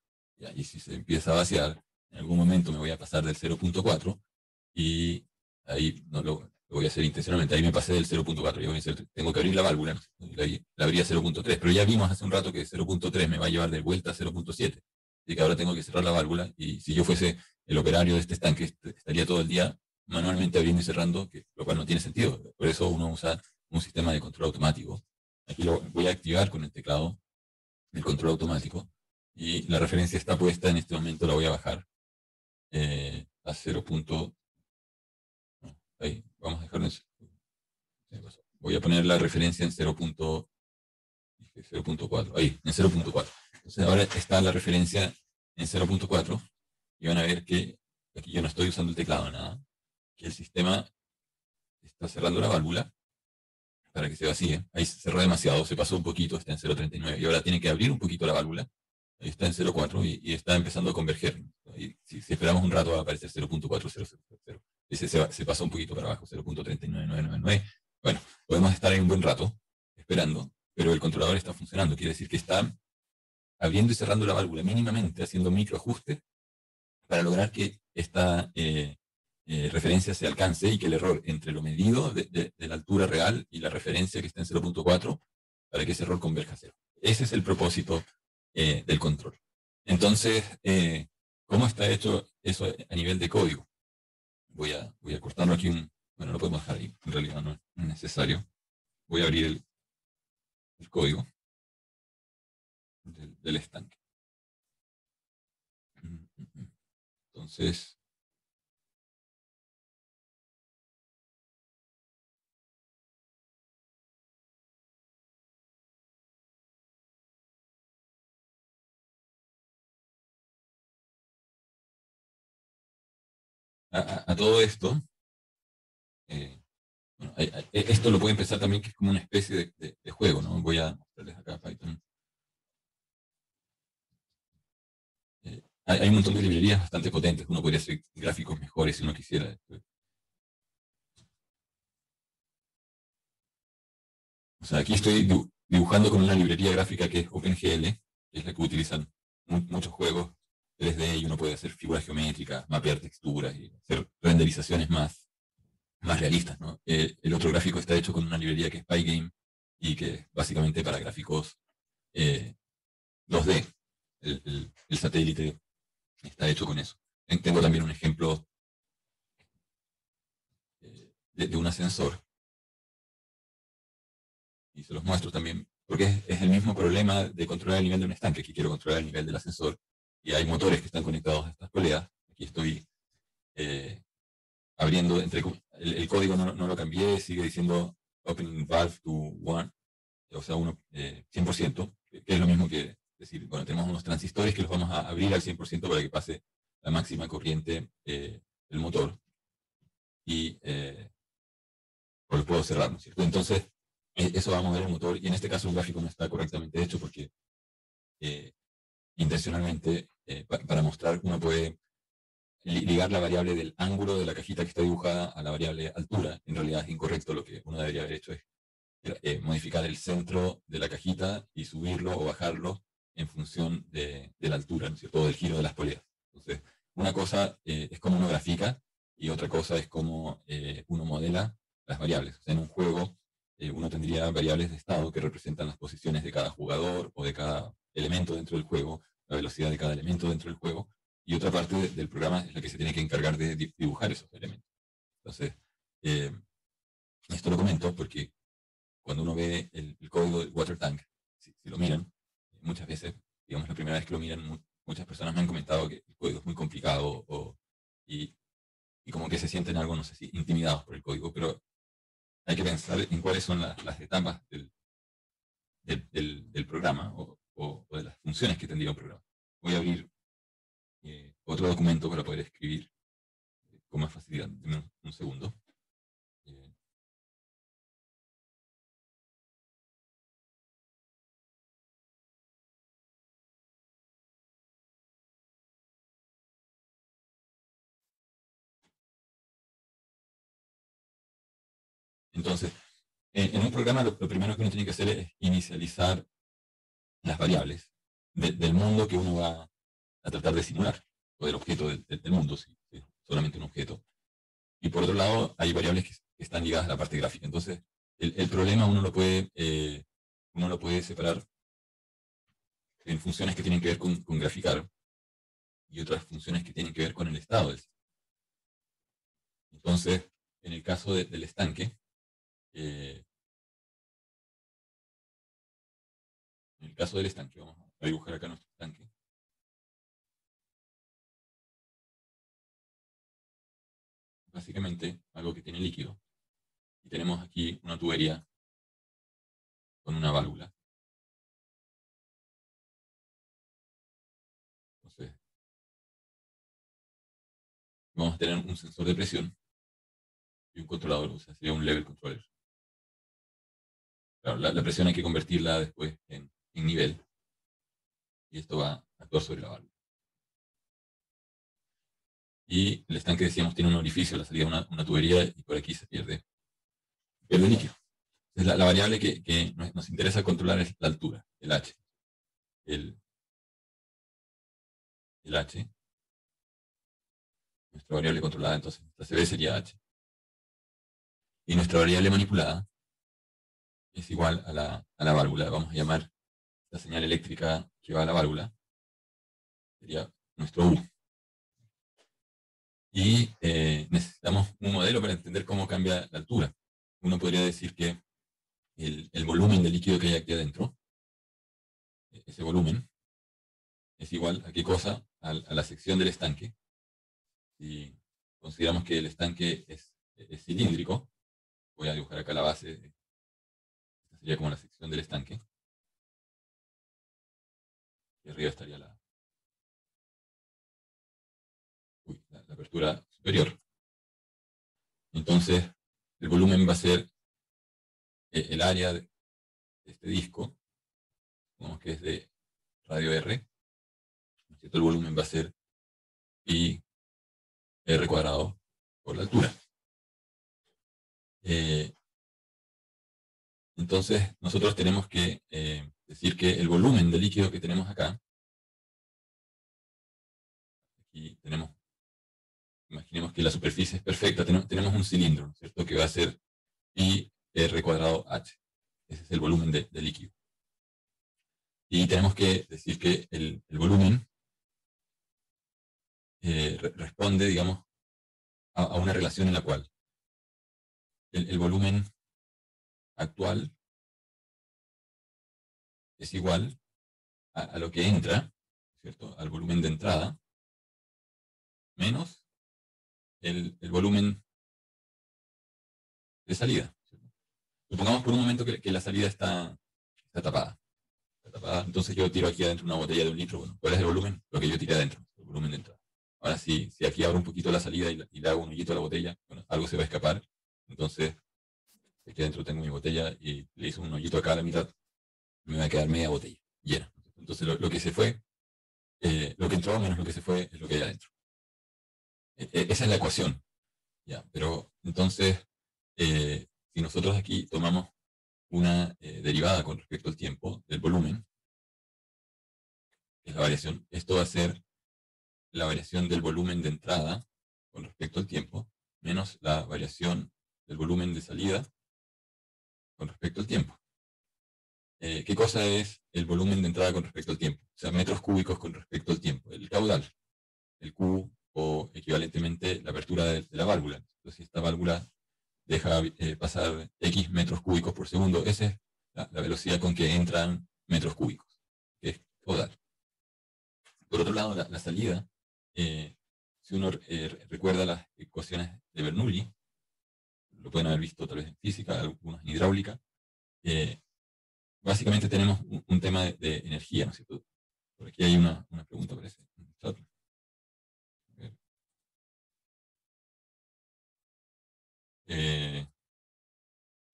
Y si se empieza a vaciar, en algún momento me voy a pasar del 0.4 y ahí no lo voy a hacer intencionalmente. Ahí me pasé del 0.4. Tengo que abrir la válvula, ¿no? La abría 0.3, pero ya vimos hace un rato que 0.3 me va a llevar de vuelta a 0.7. Así que ahora tengo que cerrar la válvula y si yo fuese el operario de este estanque, estaría todo el día manualmente abriendo y cerrando, lo cual no tiene sentido. Por eso uno usa un sistema de control automático. Aquí lo voy a activar con el teclado del control automático y la referencia está puesta en este momento, la voy a bajar a 0. Ahí, vamos a dejarlo en, voy a poner la referencia en 0.4, ahí, en 0.4. Entonces ahora está la referencia en 0.4 y van a ver que aquí yo no estoy usando el teclado, nada, que el sistema está cerrando la válvula para que se vacíe. Ahí se cerró demasiado, se pasó un poquito, está en 0.39 y ahora tiene que abrir un poquito la válvula. Ahí está en 0.4 y está empezando a converger. Y si esperamos un rato va a aparecer 0.4000. Y se pasó un poquito para abajo, 0.39999. Bueno, podemos estar ahí un buen rato esperando, pero el controlador está funcionando. Quiere decir que está abriendo y cerrando la válvula mínimamente, haciendo microajustes para lograr que esta referencia se alcance y que el error entre lo medido de la altura real y la referencia que está en 0.4, para que ese error converja a cero. Ese es el propósito del control. Entonces, ¿cómo está hecho eso a nivel de código? Voy a cortarlo aquí. Bueno, lo podemos dejar ahí, en realidad no es necesario. Voy a abrir el código del estanque. Entonces, a todo esto, bueno, esto lo pueden pensar también que es como una especie de juego, ¿no? Voy a mostrarles acá Python. Hay un montón de librerías bastante potentes. Uno podría hacer gráficos mejores si uno quisiera. O sea, aquí estoy dibujando con una librería gráfica que es OpenGL, que es la que utilizan muchos juegos 3D y uno puede hacer figuras geométricas, mapear texturas y hacer renderizaciones más realistas, ¿no? El otro gráfico está hecho con una librería que es Pygame y que es básicamente para gráficos 2D. El satélite está hecho con eso. Tengo también un ejemplo de un ascensor y se los muestro también, porque es el mismo problema de controlar el nivel de un estanque. Aquí quiero controlar el nivel del ascensor y hay motores que están conectados a estas poleas. Aquí estoy eh, abriendo, el código no lo cambié, sigue diciendo opening valve to 1, o sea, 100%, que es lo mismo que decir, bueno, tenemos unos transistores que los vamos a abrir al 100% para que pase la máxima corriente del motor y o lo puedo cerrar, ¿no es cierto? Entonces, eso va a mover el motor y en este caso el gráfico no está correctamente hecho porque eh, intencionalmente, para mostrar, uno puede ligar la variable del ángulo de la cajita que está dibujada a la variable altura. En realidad es incorrecto, lo que uno debería haber hecho es modificar el centro de la cajita y subirlo o bajarlo en función de la altura, ¿no es cierto? O del giro de las poleas. Entonces, una cosa es cómo uno grafica y otra cosa es cómo uno modela las variables. O sea, en un juego uno tendría variables de estado que representan las posiciones de cada jugador o de cada elemento dentro del juego, la velocidad de cada elemento dentro del juego, y otra parte del programa es la que se tiene que encargar de dibujar esos elementos. Entonces, eh, esto lo comento porque cuando uno ve el código del water tank, si lo miran, muchas veces, digamos, la primera vez que lo miran, muchas personas me han comentado que el código es muy complicado y, y como que se sienten algo, no sé si, intimidados por el código, pero hay que pensar en cuáles son las etapas del programa o de las funciones que tendría un programa. Voy a abrir otro documento para poder escribir con más facilidad. Deme un segundo. Eh, entonces, en un programa lo primero que uno tiene que hacer es inicializar las variables del mundo que uno va a tratar de simular, o del objeto del mundo, si es solamente un objeto. Y por otro lado, hay variables que están ligadas a la parte gráfica. Entonces, el problema uno lo puede separar en funciones que tienen que ver con graficar y otras funciones que tienen que ver con el estado del sistema. Entonces, en el caso del estanque, eh, en el caso del estanque, vamos a dibujar acá nuestro estanque. Básicamente, algo que tiene líquido. Y tenemos aquí una tubería con una válvula. Entonces, vamos a tener un sensor de presión y un controlador, o sea, sería un level controller. Claro, la presión hay que convertirla después en nivel y esto va a actuar sobre la válvula. Y el estanque, decíamos, tiene un orificio, la salida de una tubería y por aquí se pierde líquido. Entonces, la variable que nos interesa controlar es la altura, el h. El, el h, nuestra variable controlada, entonces la CB sería h. Y nuestra variable manipulada es igual a la válvula. Vamos a llamar la señal eléctrica que va a la válvula, sería nuestro U. Y necesitamos un modelo para entender cómo cambia la altura. Uno podría decir que el volumen de líquido que hay aquí adentro, ese volumen, es igual a qué cosa, a la sección del estanque. Si consideramos que el estanque es cilíndrico, voy a dibujar acá la base, esta sería como la sección del estanque, y arriba estaría la apertura superior. Entonces, el volumen va a ser el área de este disco, digamos que es de radio R, ¿no es cierto? El volumen va a ser pi r cuadrado por la altura. Entonces, nosotros tenemos que decir que el volumen del líquido que tenemos acá, aquí tenemos, imaginemos que la superficie es perfecta, tenemos un cilindro, ¿no es cierto?, que va a ser pi r cuadrado h. Ese es el volumen del líquido. Y tenemos que decir que el volumen responde, digamos, a una relación en la cual el volumen actual es igual a lo que entra, ¿cierto?, al volumen de entrada, menos el volumen de salida, ¿cierto? Supongamos por un momento que la salida está tapada. Está tapada. Entonces yo tiro aquí adentro una botella de 1 litro. Bueno, ¿cuál es el volumen? Lo que yo tiré adentro, el volumen de entrada. Ahora, si aquí abro un poquito la salida y le hago un hoyito a la botella, bueno, algo se va a escapar. Entonces, aquí adentro tengo mi botella y le hice un hoyito acá a la mitad, me va a quedar media botella llena. Entonces, lo que se fue, lo que entró menos lo que se fue, es lo que hay adentro. Esa es la ecuación. ¿Ya? Pero entonces, si nosotros aquí tomamos una derivada con respecto al tiempo del volumen, que es la variación, esto va a ser la variación del volumen de entrada con respecto al tiempo, menos la variación del volumen de salida con respecto al tiempo. ¿Qué cosa es el volumen de entrada con respecto al tiempo? O sea, metros cúbicos con respecto al tiempo. El caudal, el Q, o equivalentemente la apertura de la válvula. Entonces, si esta válvula deja pasar X metros cúbicos por segundo, esa es la velocidad con que entran metros cúbicos, que es caudal. Por otro lado, la salida, si uno recuerda las ecuaciones de Bernoulli, lo pueden haber visto tal vez en física, algunos en hidráulica, básicamente tenemos un tema de energía, ¿no es cierto? Por aquí hay una pregunta, parece, en el chat.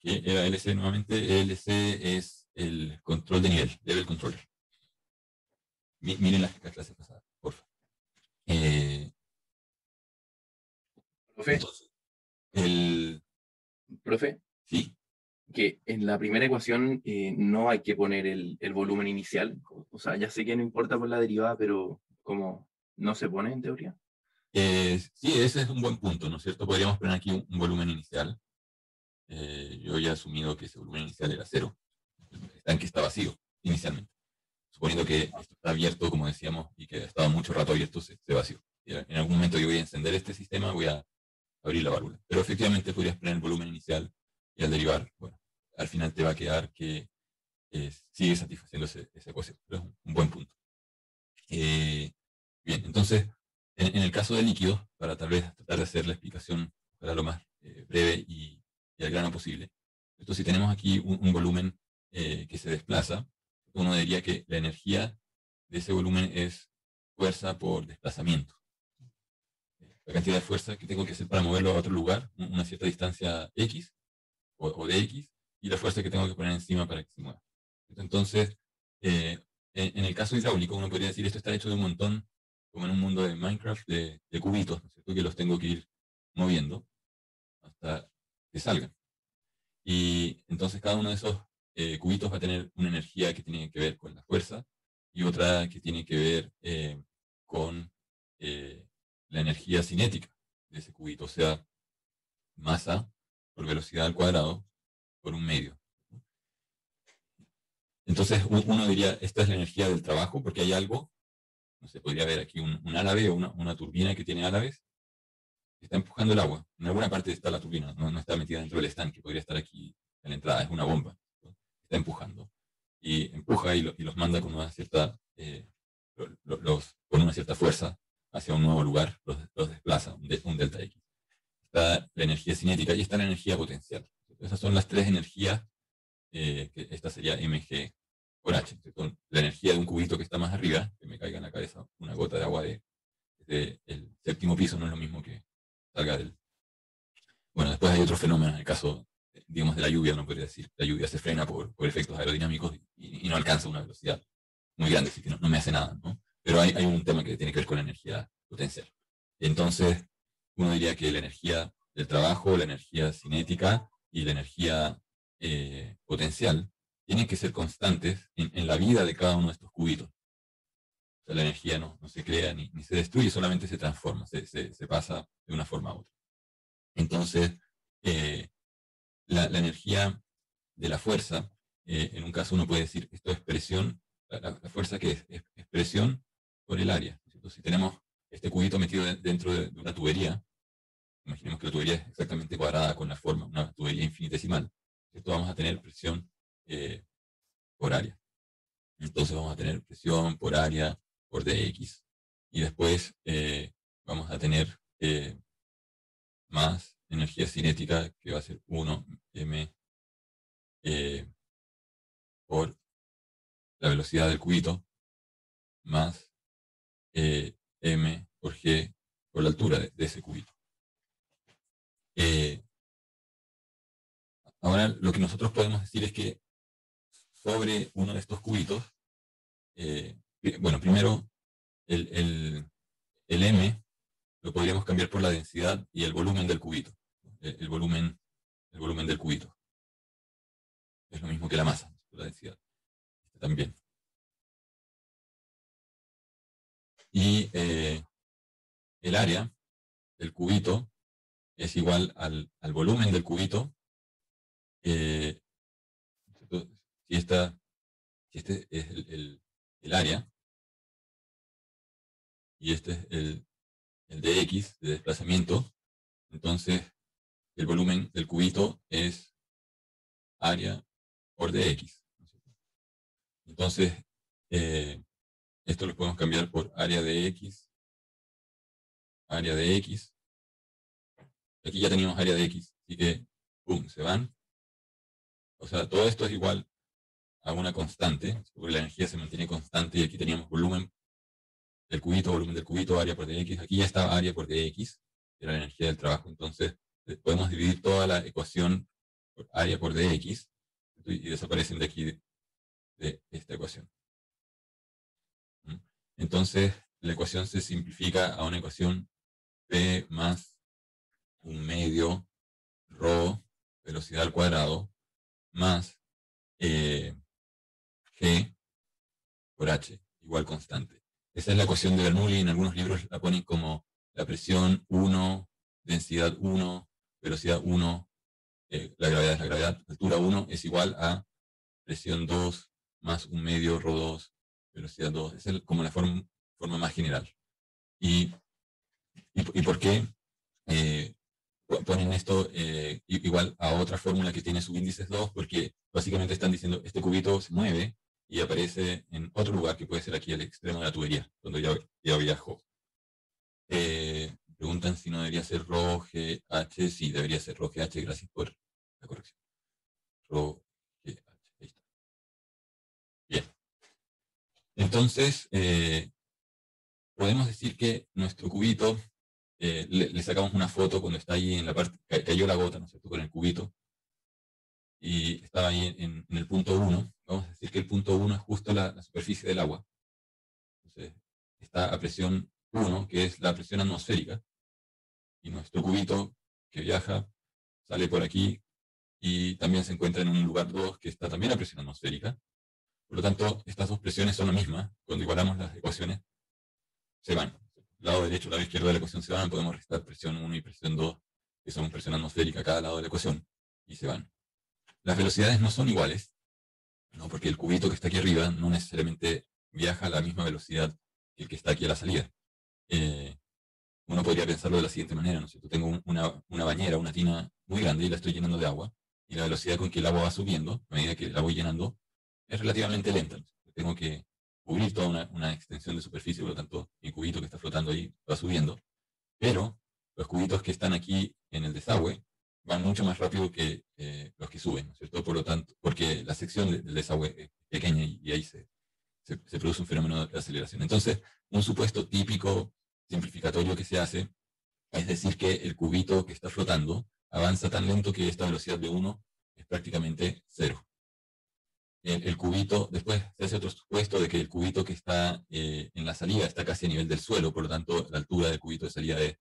¿Qué era LC nuevamente? LC es el control de nivel, level controller. Miren las clases pasadas, por favor. Profe, Entonces, el... profe, Sí, que en la primera ecuación no hay que poner el volumen inicial. O sea, ya sé que no importa por la derivada, pero como no se pone en teoría. sí, ese es un buen punto, ¿no es cierto? Podríamos poner aquí un volumen inicial. Yo ya he asumido que ese volumen inicial era 0. El tanque está vacío inicialmente. Suponiendo que esto está abierto, como decíamos, y que ha estado mucho rato abierto, se vació. Y en algún momento yo voy a encender este sistema, voy a abrir la válvula. Pero efectivamente podrías poner el volumen inicial y al derivar, bueno, al final te va a quedar que sigue satisfaciendo esa ecuación. Pero es un buen punto. Bien, entonces, en el caso de líquidos, para tal vez tratar de hacer la explicación para lo más breve y al grano posible, entonces si tenemos aquí un volumen que se desplaza, uno diría que la energía de ese volumen es fuerza por desplazamiento. La cantidad de fuerza que tengo que hacer para moverlo a otro lugar, una cierta distancia X o de X, y la fuerza que tengo que poner encima para que se mueva. Entonces, en el caso hidráulico, uno podría decir esto está hecho de un montón, como en un mundo de Minecraft, de cubitos, ¿no es cierto?, que los tengo que ir moviendo hasta que salgan. Y entonces cada uno de esos cubitos va a tener una energía que tiene que ver con la fuerza y otra que tiene que ver con la energía cinética de ese cubito, o sea, masa por velocidad al cuadrado por un medio. Entonces uno diría, esta es la energía del trabajo, porque hay algo, no sé, podría haber aquí un álabe o una turbina que tiene álabes, que está empujando el agua. En alguna parte está la turbina, no está metida dentro del estanque, podría estar aquí en la entrada, es una bomba, ¿no? Está empujando. Y empuja y los manda con una cierta, con una cierta fuerza hacia un nuevo lugar, los desplaza, un delta X. Está la energía cinética y está la energía potencial. Esas son las tres energías, que esta sería mg por h. Entonces, la energía de un cubito que está más arriba, que me caiga en la cabeza una gota de agua del séptimo piso, no es lo mismo que salga del... bueno, después hay otros fenómenos, en el caso, digamos, de la lluvia, uno podría decir, la lluvia se frena por efectos aerodinámicos y no alcanza una velocidad muy grande, así que no me hace nada, ¿no? Pero hay un tema que tiene que ver con la energía potencial. Entonces, uno diría que la energía del trabajo, la energía cinética y la energía potencial tienen que ser constantes en la vida de cada uno de estos cubitos. O sea, la energía no se crea ni se destruye, solamente se transforma, se pasa de una forma a otra. Entonces, la energía de la fuerza, en un caso uno puede decir, esto es presión, la fuerza que es presión por el área. Entonces, si tenemos este cubito metido dentro de una tubería, imaginemos que la tubería es exactamente cuadrada con la forma, una tubería infinitesimal, esto vamos a tener presión por área. Entonces vamos a tener presión por área por dx. Y después vamos a tener más energía cinética, que va a ser 1m por la velocidad del cubito, más m por g por la altura de ese cubito. Ahora lo que nosotros podemos decir es que sobre uno de estos cubitos, bueno, primero el m lo podríamos cambiar por la densidad y el volumen del cubito. El volumen del cubito es lo mismo que la masa, la densidad también. Y el área del cubito es igual al volumen del cubito. Si este es el área y este es el dx de desplazamiento, entonces el volumen del cubito es área por dx. Entonces, esto lo podemos cambiar por área de x, área de x. Aquí ya teníamos área de x, así que, ¡pum!, se van. O sea, todo esto es igual a una constante, porque la energía se mantiene constante y aquí teníamos volumen del cubito, área por dx. Aquí ya estaba área por dx, que era la energía del trabajo. Entonces, podemos dividir toda la ecuación por área por dx y desaparecen de aquí de esta ecuación. Entonces, la ecuación se simplifica a una ecuación P más un medio ρ, velocidad al cuadrado, más G por H, igual constante. Esa es la ecuación de Bernoulli. En algunos libros la ponen como la presión 1, densidad 1, velocidad 1, la gravedad es la gravedad, altura 1 es igual a presión 2 más un medio ρ2, velocidad 2. Esa es como la forma más general. ¿Y por qué ponen esto igual a otra fórmula que tiene subíndices 2? Porque básicamente están diciendo, este cubito se mueve y aparece en otro lugar, que puede ser aquí al extremo de la tubería, donde ya viajó. Preguntan si no debería ser ρGH. Sí, debería ser ρGH, gracias por la corrección. ρGH, ahí está. Bien. Entonces, podemos decir que nuestro cubito, le sacamos una foto cuando está ahí en la parte, cayó la gota, ¿no es cierto?, con el cubito, y estaba ahí en el punto 1. Vamos a decir que el punto 1 es justo la superficie del agua. Entonces, está a presión 1, que es la presión atmosférica, y nuestro cubito que viaja sale por aquí y también se encuentra en un lugar 2 que está también a presión atmosférica. Por lo tanto, estas dos presiones son la misma. Cuando igualamos las ecuaciones, se van. Lado derecho, lado izquierdo de la ecuación se van. Podemos restar presión 1 y presión 2, que son presión atmosférica a cada lado de la ecuación, y se van. Las velocidades no son iguales, ¿no?, porque el cubito que está aquí arriba no necesariamente viaja a la misma velocidad que el que está aquí a la salida. Uno podría pensarlo de la siguiente manera, ¿no es cierto? Tengo una bañera, una tina muy grande y la estoy llenando de agua, y la velocidad con que el agua va subiendo, a medida que la voy llenando, es relativamente lenta, ¿no? Tengo que cubrir toda una extensión de superficie, por lo tanto, mi cubito que está flotando ahí va subiendo, pero los cubitos que están aquí en el desagüe van mucho más rápido que los que suben, ¿no es cierto? Por lo tanto, porque la sección del desagüe es pequeña y ahí se produce un fenómeno de aceleración. Entonces, un supuesto típico simplificatorio que se hace es decir que el cubito que está flotando avanza tan lento que esta velocidad de 1 es prácticamente 0. El cubito, después se hace otro supuesto de que el cubito que está en la salida está casi a nivel del suelo, por lo tanto la altura del cubito de salida es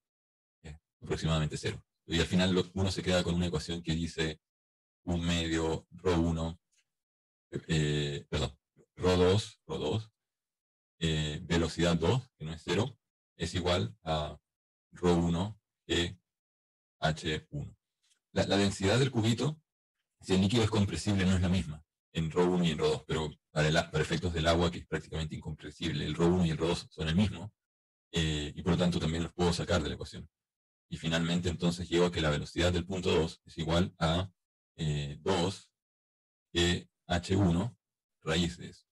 aproximadamente 0. Y al final uno se queda con una ecuación que dice 1 medio ρ1, perdón, ρ2, velocidad 2, que no es 0, es igual a ρ1 que h1. La densidad del cubito, si el líquido es compresible, no es la misma en ρ1 y en ρ2, pero para efectos del agua, que es prácticamente incompresible, el ρ1 y el ρ2 son el mismo, y por lo tanto también los puedo sacar de la ecuación. Y finalmente entonces llego a que la velocidad del punto 2 es igual a 2 que h1 raíz de eso.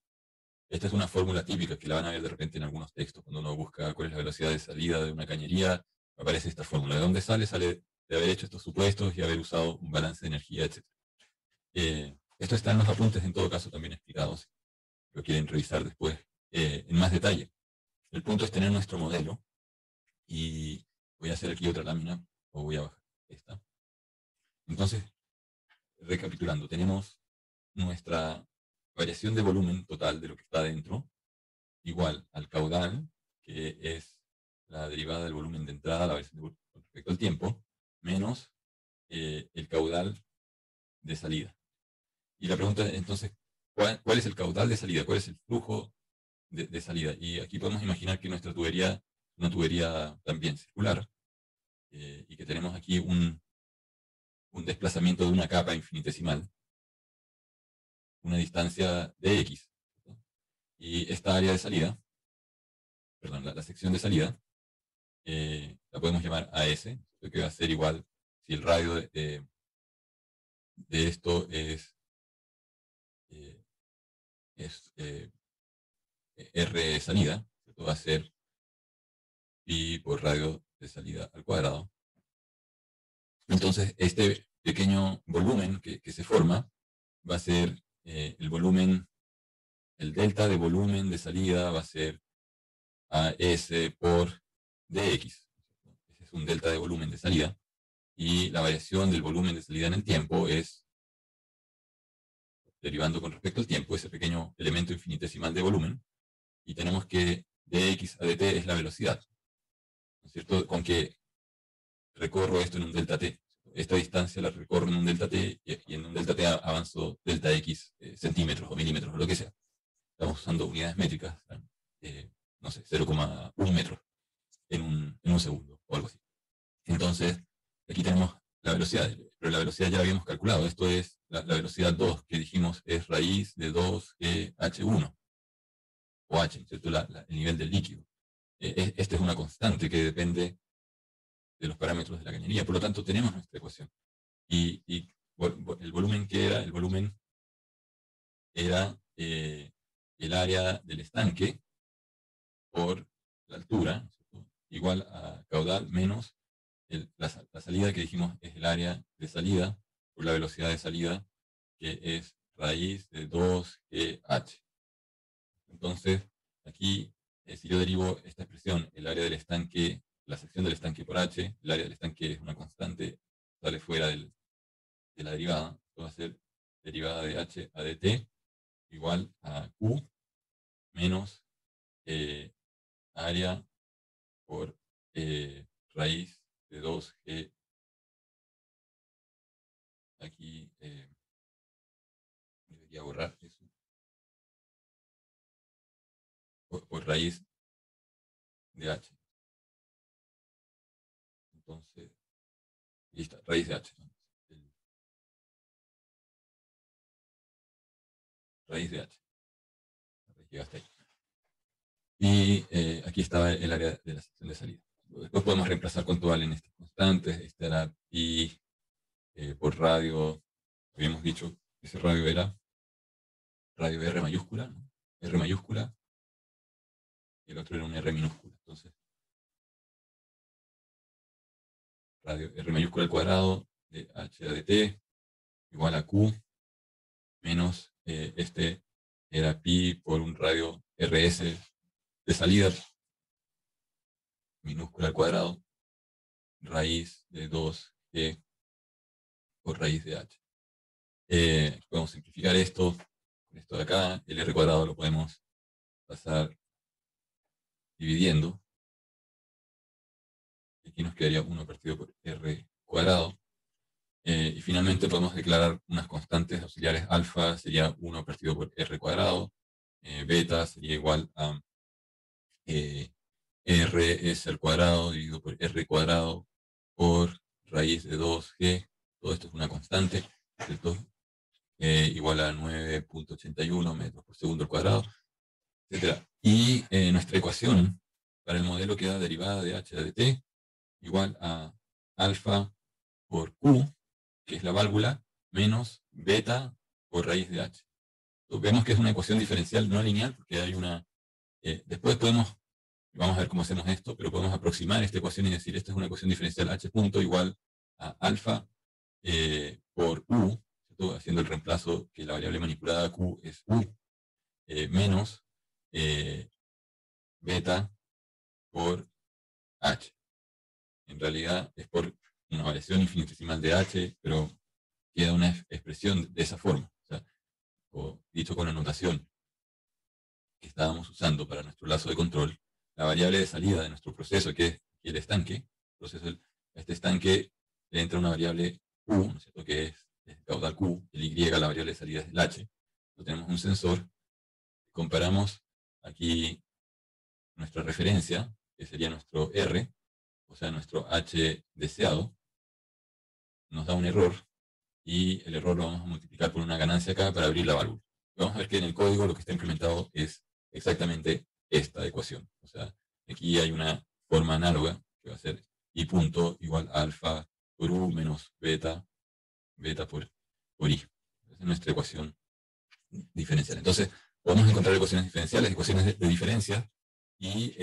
Esta es una fórmula típica que la van a ver de repente en algunos textos. Cuando uno busca cuál es la velocidad de salida de una cañería, aparece esta fórmula. ¿De dónde sale? Sale de haber hecho estos supuestos y haber usado un balance de energía, etc. Esto está en los apuntes, en todo caso, también explicados. Si lo quieren revisar después en más detalle. El punto es tener nuestro modelo. Y voy a hacer aquí otra lámina, o voy a bajar esta. Entonces, recapitulando, tenemos nuestra variación de volumen total de lo que está dentro, igual al caudal, que es la derivada del volumen de entrada, la variación de volumen con respecto al tiempo, menos el caudal de salida. Y la pregunta entonces, ¿cuál es el caudal de salida? ¿Cuál es el flujo de salida? Y aquí podemos imaginar que nuestra tubería es una tubería también circular, y que tenemos aquí un desplazamiento de una capa infinitesimal, una distancia de x. Y esta área de salida, perdón, la sección de salida, la podemos llamar AS, que va a ser igual si el radio de esto es R salida, esto va a ser pi por radio de salida al cuadrado. Entonces, este pequeño volumen que se forma va a ser el volumen, el delta de volumen de salida va a ser AS por dx. Ese es un delta de volumen de salida. Y la variación del volumen de salida en el tiempo es, derivando con respecto al tiempo, ese pequeño elemento infinitesimal de volumen. Y tenemos que dx a dt es la velocidad, ¿no es cierto? Con que recorro esto en un delta t. Esta distancia la recorro en un delta t, y en un delta t avanzo delta x centímetros o milímetros o lo que sea. Estamos usando unidades métricas, no sé, 0,1 metros en un segundo o algo así. Entonces, aquí tenemos la velocidad, pero la velocidad ya la habíamos calculado. Esto es la velocidad 2, que dijimos es raíz de 2 h1, o h, ¿cierto? El nivel del líquido. Esta es una constante que depende de los parámetros de la cañería. Por lo tanto, tenemos nuestra ecuación. Y el volumen que era, el volumen era el área del estanque por la altura, ¿cierto? Igual a caudal menos la salida, que dijimos es el área de salida por la velocidad de salida, que es raíz de 2GH. Entonces, aquí, si yo derivo esta expresión, el área del estanque, la sección del estanque por H, el área del estanque es una constante, sale fuera de la derivada, esto va a ser derivada de H a dt igual a Q menos área por raíz de 2G. Aquí debería borrar eso. Por raíz de H. Entonces, ahí está, raíz de H. Raíz de H. Llegaste ahí. Y aquí estaba el área de la sección de salida. Después podemos reemplazar con total en estas constantes. Este era pi por radio. Habíamos dicho que ese radio era radio R mayúscula, ¿no? R mayúscula, y el otro era un R minúscula. Entonces, radio R mayúscula al cuadrado de H a dt igual a Q menos este era pi por un radio RS de salida minúscula al cuadrado raíz de 2G por raíz de h. Podemos simplificar esto con esto de acá. El r cuadrado lo podemos pasar dividiendo. Aquí nos quedaría 1 partido por r cuadrado. Y finalmente podemos declarar unas constantes auxiliares. Alfa sería 1 partido por r cuadrado. Beta sería igual a r es al cuadrado dividido por r cuadrado por raíz de 2g. Todo esto es una constante, ¿cierto? Igual a 9.81 metros por segundo al cuadrado, etc. Y nuestra ecuación para el modelo queda derivada de h de t igual a alfa por q, que es la válvula, menos beta por raíz de h. Entonces, vemos que es una ecuación diferencial no lineal, porque hay una... después vamos a ver cómo hacemos esto, pero podemos aproximar esta ecuación y decir, esta es una ecuación diferencial h punto igual a alfa por u, ¿cierto? Haciendo el reemplazo que la variable manipulada q es u, menos beta por h. En realidad es por una variación infinitesimal de h, pero queda una expresión de esa forma. O sea, o dicho con la notación que estábamos usando para nuestro lazo de control, la variable de salida de nuestro proceso, que es el estanque, a este estanque le entra una variable q, ¿no es cierto?, que es el caudal q, el y, la variable de salida es el h. Entonces tenemos un sensor, comparamos aquí nuestra referencia, que sería nuestro r, o sea, nuestro h deseado, nos da un error, y el error lo vamos a multiplicar por una ganancia acá para abrir la válvula. Vamos a ver que en el código lo que está implementado es exactamente esta ecuación. O sea, aquí hay una forma análoga que va a ser y punto igual a alfa por u menos beta, beta por i. Esa es nuestra ecuación diferencial. Entonces, podemos encontrar ecuaciones diferenciales, ecuaciones de diferencia, y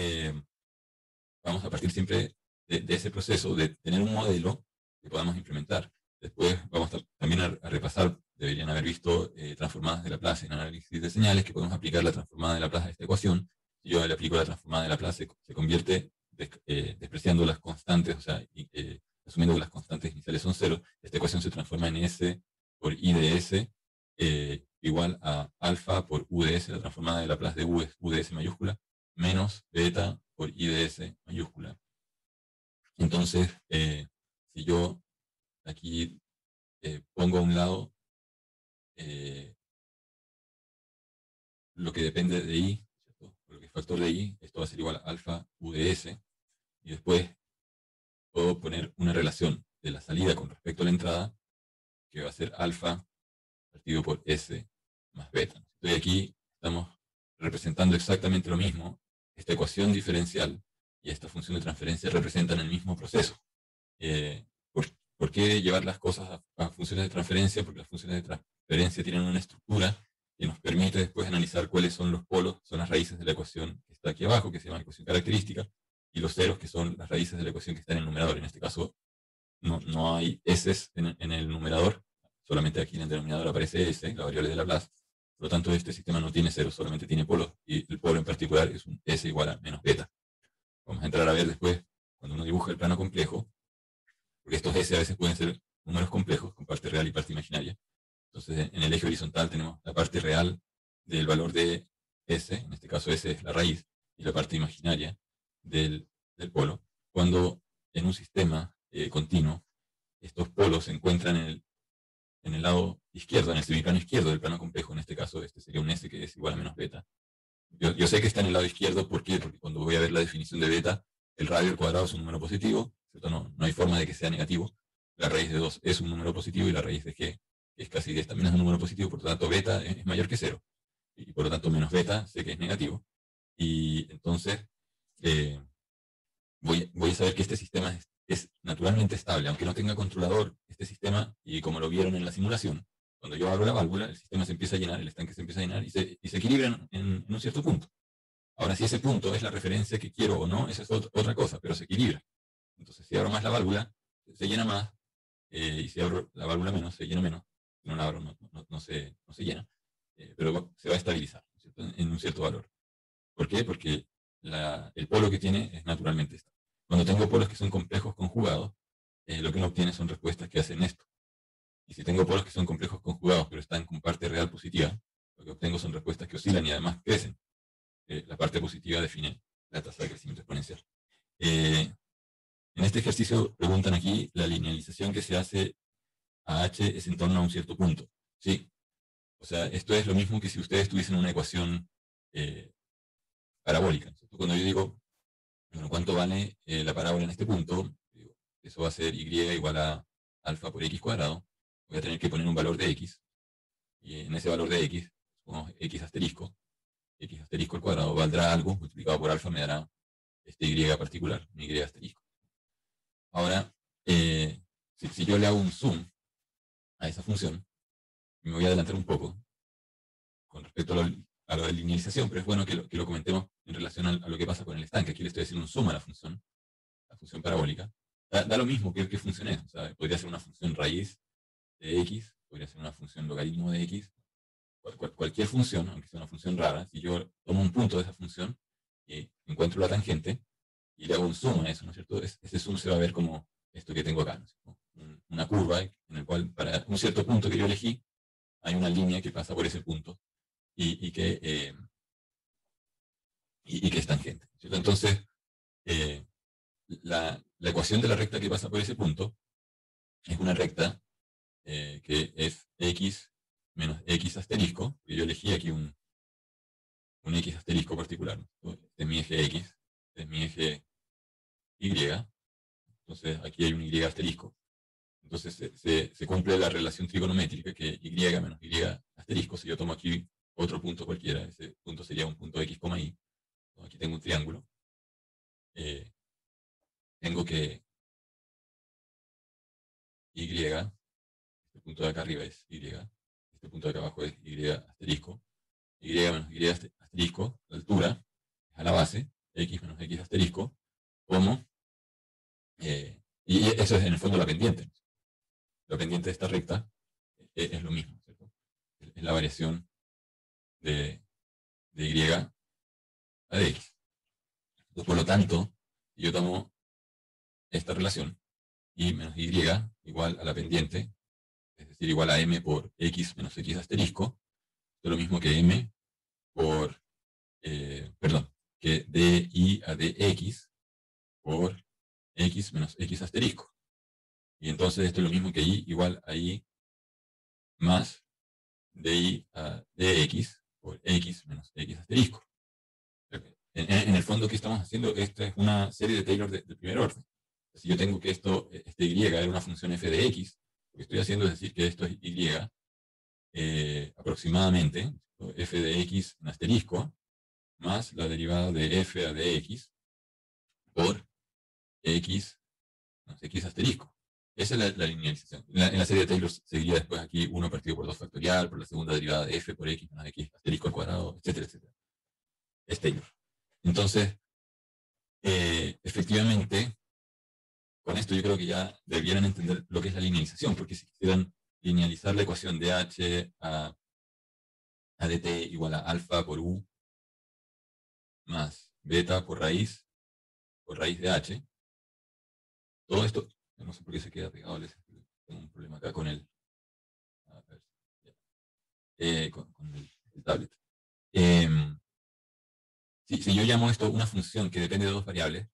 vamos a partir siempre de ese proceso de tener un modelo que podamos implementar. Después vamos también a repasar, deberían haber visto transformadas de Laplace en análisis de señales, que podemos aplicar la transformada de Laplace a esta ecuación. Si yo le aplico la transformada de Laplace, se convierte despreciando las constantes, o sea, asumiendo que las constantes iniciales son cero, esta ecuación se transforma en S por I de S igual a alfa por U de S, la transformada de Laplace de U es U de S mayúscula, menos beta por I de S mayúscula. Entonces, si yo aquí pongo a un lado lo que depende de I, ¿cierto?, lo que es factor de I, esto va a ser igual a alfa U de S, y después puedo poner una relación de la salida con respecto a la entrada, que va a ser alfa partido por S más beta. Entonces aquí estamos representando exactamente lo mismo. Esta ecuación diferencial y esta función de transferencia representan el mismo proceso. ¿Por qué llevar las cosas a funciones de transferencia? Porque las funciones de transferencia tienen una estructura que nos permite después analizar cuáles son los polos, son las raíces de la ecuación que está aquí abajo, que se llama ecuación característica, y los ceros, que son las raíces de la ecuación que está en el numerador. En este caso, no hay s en el numerador, solamente aquí en el denominador aparece s, la variable de Laplace. Por lo tanto, este sistema no tiene ceros, solamente tiene polos, y el polo en particular es un s igual a menos beta. Vamos a entrar a ver después, cuando uno dibuja el plano complejo, porque estos s a veces pueden ser números complejos, con parte real y parte imaginaria. Entonces, en el eje horizontal tenemos la parte real del valor de s, en este caso s es la raíz, y la parte imaginaria del polo. Cuando en un sistema continuo, estos polos se encuentran en el lado izquierdo, en el semiplano izquierdo del plano complejo. En este caso, este sería un S que es igual a menos beta. Yo sé que está en el lado izquierdo, ¿por qué? Porque cuando voy a ver la definición de beta, el radio al cuadrado es un número positivo, ¿cierto? No hay forma de que sea negativo. La raíz de 2 es un número positivo, y la raíz de g, que es casi 10, también es un número positivo, por lo tanto beta es mayor que 0. Y por lo tanto menos beta sé que es negativo. Y entonces voy a saber que este sistema es naturalmente estable, aunque no tenga controlador este sistema, y como lo vieron en la simulación, cuando yo abro la válvula, el sistema se empieza a llenar, el estanque se empieza a llenar y se equilibra en un cierto punto. Ahora, si ese punto es la referencia que quiero o no, esa es otra cosa, pero se equilibra. Entonces, si abro más la válvula, se llena más, y si abro la válvula menos, se llena menos. Si no la abro, no se llena, pero se va a estabilizar, ¿cierto?, en un cierto valor. ¿Por qué? Porque el polo que tiene es naturalmente estable. Cuando tengo polos que son complejos conjugados, lo que uno obtiene son respuestas que hacen esto. Y si tengo polos que son complejos conjugados, pero están con parte real positiva, lo que obtengo son respuestas que oscilan y además crecen. La parte positiva define la tasa de crecimiento exponencial. En este ejercicio preguntan aquí, la linealización que se hace a h es en torno a un cierto punto. ¿Sí? O sea, esto es lo mismo que si ustedes tuviesen una ecuación parabólica. ¿Cierto? Cuando yo digo, bueno, ¿cuánto vale la parábola en este punto? Digo, eso va a ser y igual a alfa por x cuadrado. Voy a tener que poner un valor de x. Y en ese valor de x, supongamos x asterisco al cuadrado, valdrá algo, multiplicado por alfa me dará este y particular, un y asterisco. Ahora, si yo le hago un zoom a esa función, me voy a adelantar un poco con respecto a lo de linealización, pero es bueno que lo comentemos en relación a lo que pasa con el estanque. Aquí le estoy haciendo un zoom a la función parabólica. Da lo mismo que función es. O sea, podría ser una función raíz de x, podría ser una función logaritmo de x, cualquier función, aunque sea una función rara. Si yo tomo un punto de esa función y encuentro la tangente y le hago un zoom a eso, ¿no es cierto? Ese zoom se va a ver como esto que tengo acá, ¿no? Una curva en la cual para un cierto punto que yo elegí hay una línea que pasa por ese punto y que es tangente, ¿cierto? Entonces, la ecuación de la recta que pasa por ese punto es una recta que es x menos x asterisco, que yo elegí aquí un x asterisco particular, ¿no? Este es mi eje x, este es mi eje y, entonces aquí hay un y asterisco. Entonces se cumple la relación trigonométrica que y menos y asterisco, si yo tomo aquí otro punto cualquiera, ese punto sería un punto x, y. Aquí tengo un triángulo. Tengo que y, este punto de acá arriba es y, este punto de acá abajo es y asterisco, y menos y asterisco, la altura es a la base, x menos x asterisco, como, y eso es en el fondo la pendiente. La pendiente de esta recta es lo mismo, ¿cierto? Es la variación de y a de x. Entonces, por lo tanto, si yo tomo esta relación, y menos y igual a la pendiente, es decir, igual a m por x menos x asterisco, es lo mismo que m por, que di a dx por x menos x asterisco. Y entonces esto es lo mismo que y igual a y más di a dx por x menos x asterisco. En el fondo, ¿qué estamos haciendo? Esta es una serie de Taylor de primer orden. Si yo tengo que este y era una función f de x, lo que estoy haciendo es decir que esto es y aproximadamente, f de x en asterisco, más la derivada de f a de x por x más x asterisco. Esa es la linealización. En la serie de Taylor seguiría después aquí 1 partido por 2 factorial, por la segunda derivada de f por x más x asterisco al cuadrado, etcétera, etcétera. Es Taylor. Entonces, efectivamente, con esto yo creo que ya debieran entender lo que es la linealización, porque si quisieran linealizar la ecuación de h a dt igual a alfa por u más beta por raíz de h, todo esto, no sé por qué se queda pegado, tengo un problema acá con el, con el tablet. Si yo llamo esto una función que depende de dos variables,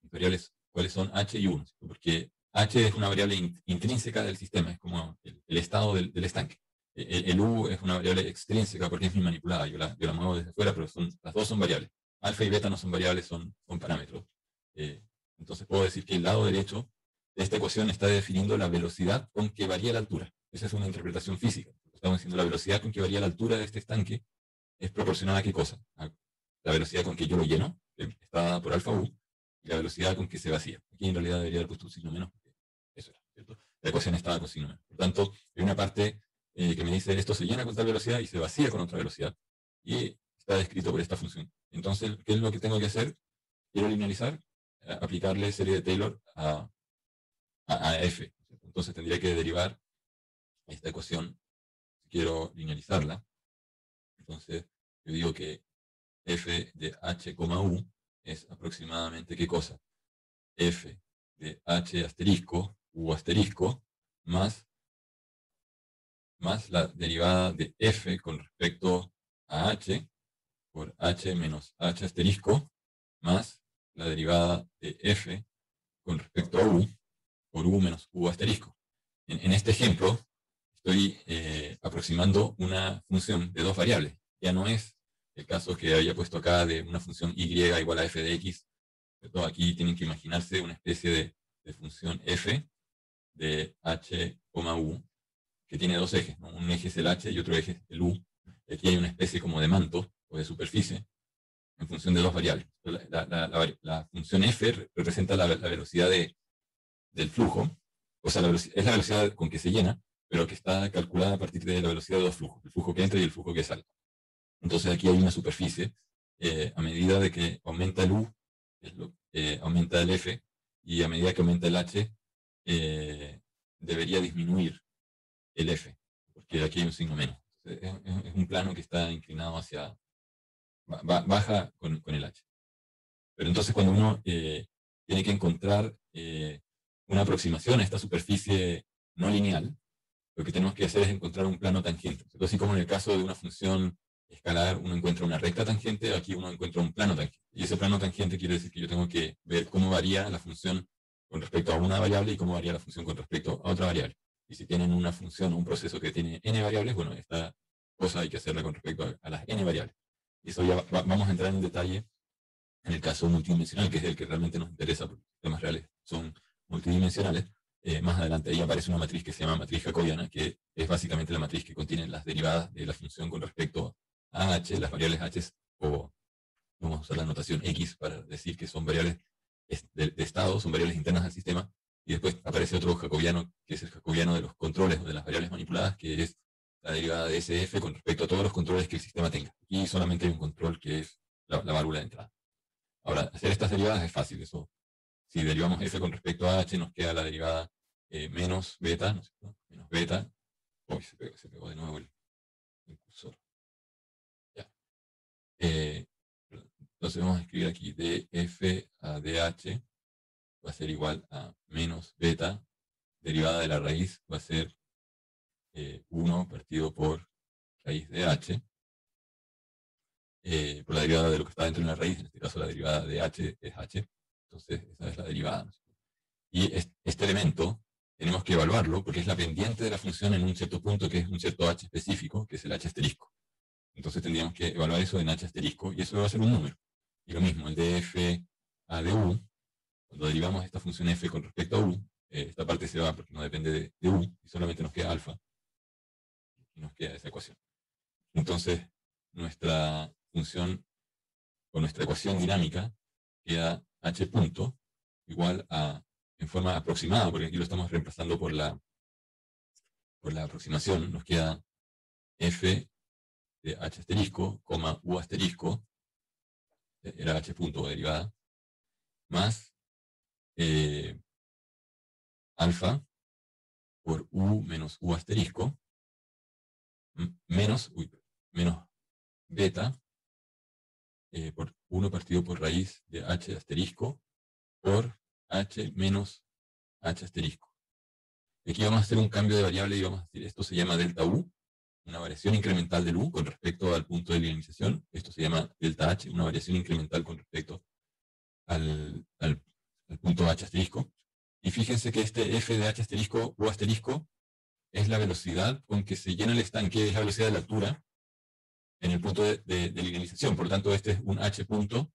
cuáles son h y 1, porque h es una variable intrínseca del sistema, es como el estado del estanque. El u es una variable extrínseca porque es muy manipulada, yo la muevo desde fuera, pero las dos son variables. Alfa y beta no son variables, son parámetros. Entonces puedo decir que el lado derecho de esta ecuación está definiendo la velocidad con que varía la altura. Esa es una interpretación física. Estamos diciendo la velocidad con que varía la altura de este estanque es proporcional a qué cosa? A la velocidad con que yo lo lleno, que está dada por alfa u, y la velocidad con que se vacía. Aquí en realidad debería haber puesto un signo menos, porque eso era, ¿cierto? La ecuación estaba con signo menos. Por tanto, hay una parte que me dice esto se llena con tal velocidad y se vacía con otra velocidad. Y está descrito por esta función. Entonces, ¿qué es lo que tengo que hacer? Quiero linealizar, aplicarle serie de Taylor a f. Entonces tendría que derivar esta ecuación si quiero linealizarla. Entonces, yo digo que f de h, u es aproximadamente ¿qué cosa? F de h asterisco, u asterisco, más más la derivada de f con respecto a h por h menos h asterisco más la derivada de f con respecto a u por u menos u asterisco. En este ejemplo estoy aproximando una función de dos variables. Ya no es el caso que había puesto acá de una función y igual a f de x. Aquí tienen que imaginarse una especie de función f de h, u, que tiene dos ejes, ¿no? Un eje es el h y otro eje es el u. Aquí hay una especie como de manto o de superficie en función de dos variables. La función f representa la velocidad del flujo, o sea, es la velocidad con que se llena, pero que está calculada a partir de la velocidad de dos flujos, el flujo que entra y el flujo que sale. Entonces aquí hay una superficie, a medida de que aumenta el u, aumenta el f, y a medida que aumenta el h, debería disminuir el f, porque aquí hay un signo menos. Es un plano que está inclinado hacia, baja con el h. Pero entonces cuando uno tiene que encontrar una aproximación a esta superficie no lineal, lo que tenemos que hacer es encontrar un plano tangente. Entonces, así como en el caso de una función escalar, uno encuentra una recta tangente, aquí uno encuentra un plano tangente. Y ese plano tangente quiere decir que yo tengo que ver cómo varía la función con respecto a una variable y cómo varía la función con respecto a otra variable. Y si tienen una función o un proceso que tiene n variables, bueno, esta cosa hay que hacerla con respecto a las n variables. Y eso ya vamos a entrar en detalle en el caso multidimensional, que es el que realmente nos interesa, porque los sistemas reales son multidimensionales. Más adelante ahí aparece una matriz que se llama matriz jacobiana, que es básicamente la matriz que contiene las derivadas de la función con respecto a h, las variables h, o vamos a usar la notación x para decir que son variables de estado, son variables internas al sistema, y después aparece otro jacobiano, que es el jacobiano de los controles o de las variables manipuladas, que es la derivada de SF con respecto a todos los controles que el sistema tenga. Y solamente hay un control que es la válvula de entrada. Ahora, hacer estas derivadas es fácil, eso. Si derivamos f con respecto a h, nos queda la derivada menos beta, ¿no es cierto? Menos beta. Uy, se pegó de nuevo el cursor. Ya. Entonces vamos a escribir aquí df a dh va a ser igual a menos beta, derivada de la raíz va a ser 1 partido por raíz de h, por la derivada de lo que está dentro de la raíz, en este caso la derivada de h es h, entonces esa es la derivada, ¿no? Y este elemento tenemos que evaluarlo porque es la pendiente de la función en un cierto punto que es un cierto h específico, que es el h asterisco. Entonces tendríamos que evaluar eso en h asterisco y eso va a ser un número. Y lo mismo, el df a de u, cuando derivamos esta función f con respecto a u, esta parte se va porque no depende de u y solamente nos queda alfa. Y nos queda esa ecuación. Entonces, nuestra función o nuestra ecuación dinámica queda h punto igual a, en forma aproximada, porque aquí lo estamos reemplazando por la aproximación, nos queda f de h asterisco, u asterisco, era h punto derivada, más alfa por u menos u asterisco, menos beta por 1 partido por raíz de h asterisco por h menos h asterisco. Y aquí vamos a hacer un cambio de variable y vamos a decir, esto se llama delta u, una variación incremental del u con respecto al punto de linealización. Esto se llama delta h, una variación incremental con respecto al punto h asterisco. Y fíjense que este f de h asterisco u asterisco es la velocidad con que se llena el estanque, es la velocidad de la altura en el punto de linealización. Por lo tanto, este es un h punto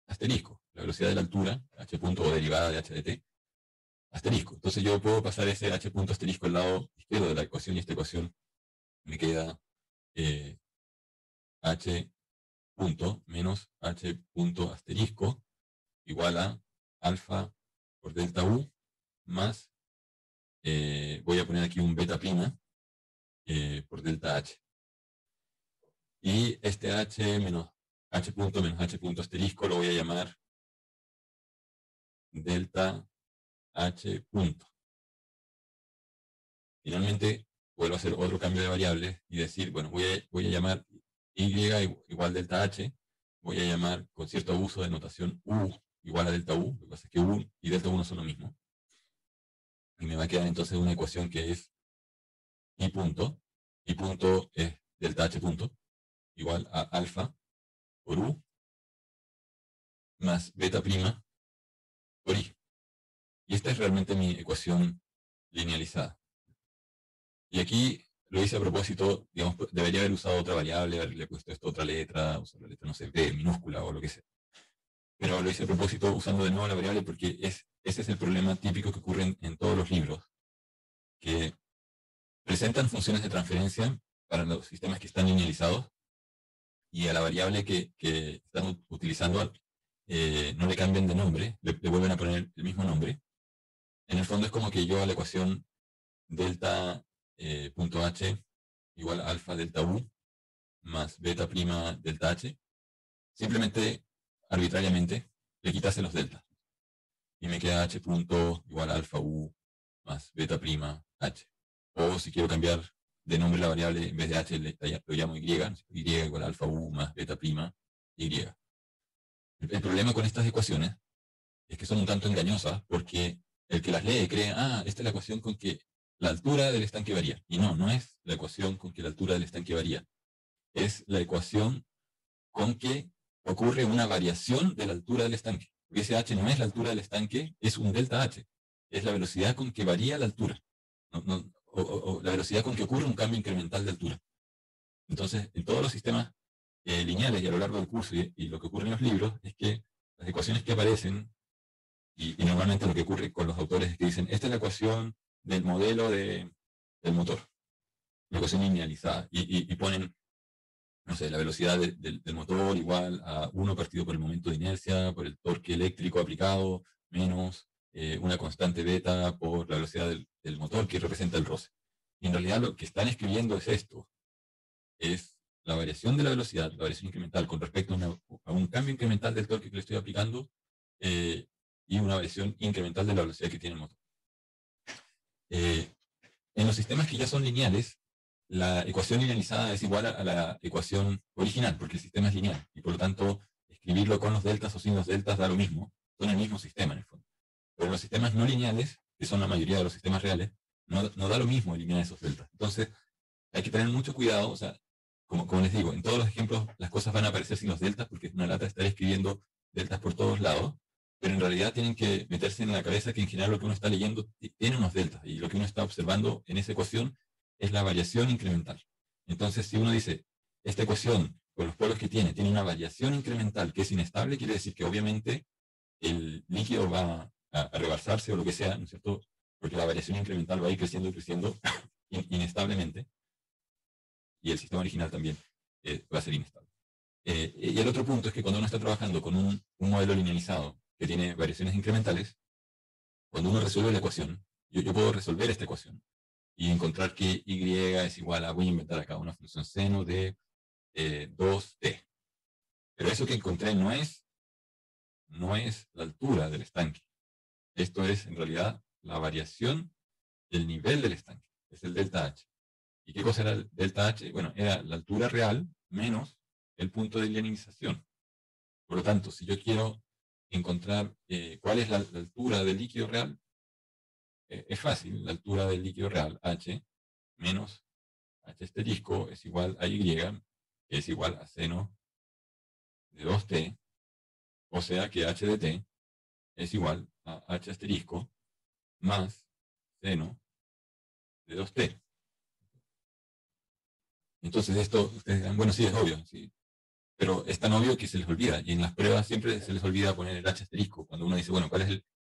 asterisco, la velocidad de la altura, h punto o derivada de h de t, asterisco. Entonces yo puedo pasar ese h punto asterisco al lado izquierdo de la ecuación y esta ecuación me queda h punto menos h punto asterisco igual a alfa por delta u más, voy a poner aquí un beta prima por delta h. Y este h menos h punto asterisco lo voy a llamar delta h punto. Finalmente, vuelvo a hacer otro cambio de variables y decir, bueno, voy a llamar y igual delta h, voy a llamar con cierto abuso de notación u igual a delta u, lo que pasa es que u y delta u no son lo mismo. Y me va a quedar entonces una ecuación que es y punto. Y punto es delta H punto, igual a alfa por U más beta prima por I. Y esta es realmente mi ecuación linealizada. Y aquí lo hice a propósito, digamos, debería haber usado otra variable, haberle puesto esto otra letra, usar la letra, no sé, B minúscula o lo que sea. Pero lo hice a propósito usando de nuevo la variable porque ese es el problema típico que ocurre en todos los libros, que presentan funciones de transferencia para los sistemas que están linealizados y a la variable que están utilizando no le cambian de nombre, le vuelven a poner el mismo nombre. En el fondo es como que yo a la ecuación delta punto h igual a alfa delta u más beta prima delta h, simplemente arbitrariamente le quitase los deltas y me queda h punto igual a alfa u más beta prima h. O si quiero cambiar de nombre la variable, en vez de h lo llamo y, y igual a alfa u más beta prima y. El problema con estas ecuaciones es que son un tanto engañosas porque el que las lee cree, esta es la ecuación con que la altura del estanque varía. Y no, no es la ecuación con que la altura del estanque varía. Es la ecuación con que ocurre una variación de la altura del estanque. Porque ese h no es la altura del estanque, es un delta h. Es la velocidad con que varía la altura. O la velocidad con que ocurre un cambio incremental de altura. Entonces, en todos los sistemas lineales y a lo largo del curso y lo que ocurre en los libros es que las ecuaciones que aparecen y normalmente lo que ocurre con los autores es que dicen, esta es la ecuación del modelo del motor, la ecuación linealizada, y ponen, no sé, la velocidad del motor igual a 1 partido por el momento de inercia, por el torque eléctrico aplicado, menos una constante beta por la velocidad del motor que representa el roce. Y en realidad lo que están escribiendo es esto, es la variación de la velocidad, la variación incremental con respecto a un cambio incremental del torque que le estoy aplicando, y una variación incremental de la velocidad que tiene el motor. En los sistemas que ya son lineales, la ecuación linealizada es igual a la ecuación original, porque el sistema es lineal, y por lo tanto, escribirlo con los deltas o sin los deltas da lo mismo, son el mismo sistema en el fondo. Pero en los sistemas no lineales, que son la mayoría de los sistemas reales, no da lo mismo eliminar esos deltas. Entonces, hay que tener mucho cuidado, o sea, como les digo, en todos los ejemplos las cosas van a aparecer sin los deltas, porque es una lata estar escribiendo deltas por todos lados, pero en realidad tienen que meterse en la cabeza que en general lo que uno está leyendo tiene unos deltas, y lo que uno está observando en esa ecuación es la variación incremental. Entonces, si uno dice, esta ecuación, con los polos que tiene una variación incremental que es inestable, quiere decir que obviamente el líquido va a rebalsarse o lo que sea, ¿no es cierto? Porque la variación incremental va a ir creciendo y creciendo inestablemente, y el sistema original también va a ser inestable. Y el otro punto es que cuando uno está trabajando con un modelo linealizado que tiene variaciones incrementales, cuando uno resuelve la ecuación, yo puedo resolver esta ecuación y encontrar que y es igual a, voy a inventar acá una función seno de 2t. Pero eso que encontré no es la altura del estanque. Esto es en realidad la variación del nivel del estanque. Es el delta h. ¿Y qué cosa era el delta h? Bueno, era la altura real menos el punto de linealización. Por lo tanto, si yo quiero encontrar cuál es la altura del líquido real, es fácil. La altura del líquido real, h, menos h asterisco es igual a y, que es igual a seno de 2t, o sea que h de t es igual a h asterisco más seno de 2t. Entonces esto, ustedes dirán, bueno, sí, es obvio, sí, pero es tan obvio que se les olvida, y en las pruebas siempre se les olvida poner el h asterisco, cuando uno dice, bueno,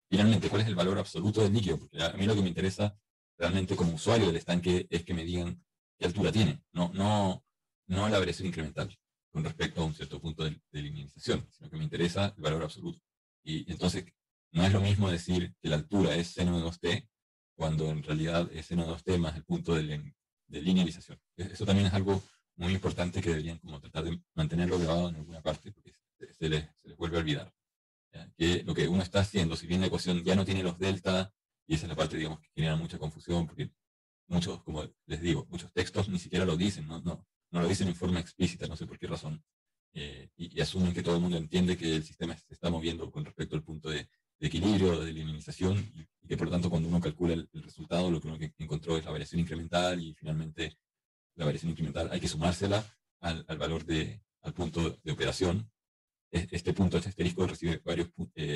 finalmente, ¿cuál es el valor absoluto del líquido? Porque a mí lo que me interesa realmente como usuario del estanque es que me digan qué altura tiene, no la variación incremental con respecto a un cierto punto de linealización, sino que me interesa el valor absoluto. Y entonces, no es lo mismo decir que la altura es seno de 2t, cuando en realidad es seno de 2t más el punto de linealización. Eso también es algo muy importante que deberían como tratar de mantenerlo grabado en alguna parte, porque se les vuelve a olvidar. ¿Ya? Que lo que uno está haciendo, si bien la ecuación ya no tiene los delta, y esa es la parte, digamos, que genera mucha confusión, porque muchos, como les digo, muchos textos ni siquiera lo dicen, no lo dicen en forma explícita, no sé por qué razón, y asumen que todo el mundo entiende que el sistema se está moviendo con respecto al punto de equilibrio, de linealización, y que por lo tanto cuando uno calcula el resultado, lo que uno encontró es la variación incremental, y finalmente la variación incremental hay que sumársela al valor al punto de operación. Este punto, este asterisco, recibe varios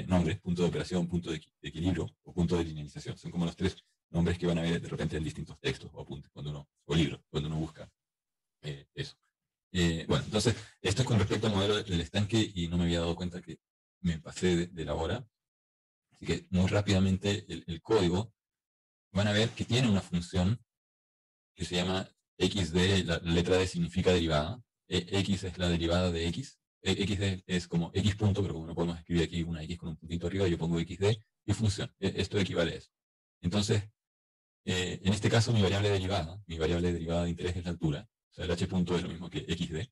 nombres: punto de operación, punto de equilibrio o punto de linealización. Son como los tres nombres que van a ver de repente en distintos textos o apuntes o libros, cuando uno busca eso. Bueno, entonces, esto es con respecto al modelo del estanque, y no me había dado cuenta que me pasé de la hora. Así que muy rápidamente el código, van a ver que tiene una función que se llama XD. La letra D significa derivada. X es la derivada de X. XD es como X punto, pero como no podemos escribir aquí una X con un puntito arriba, yo pongo XD y función. Esto equivale a eso. Entonces, en este caso, mi variable derivada de interés es la altura. O sea, el H punto es lo mismo que XD,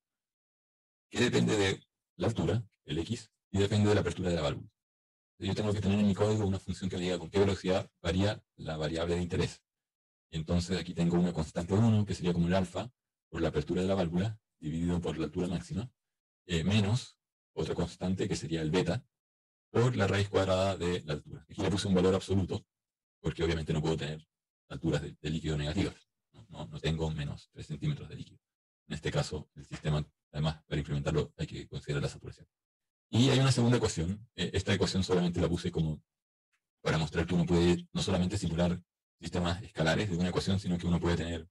que depende de la altura, el X, y depende de la apertura de la válvula. Yo tengo que tener en mi código una función que me diga con qué velocidad varía la variable de interés. Entonces aquí tengo una constante 1, que sería como el alfa, por la apertura de la válvula, dividido por la altura máxima, menos otra constante que sería el beta, por la raíz cuadrada de la altura. Aquí le puse un valor absoluto, porque obviamente no puedo tener alturas de líquido negativas. No tengo menos 3 centímetros de líquido. En este caso, el sistema, además, para implementarlo hay que considerar la saturación. Y hay una segunda ecuación. Esta ecuación solamente la puse como para mostrar que uno puede no solamente simular sistemas escalares de una ecuación, sino que uno puede tener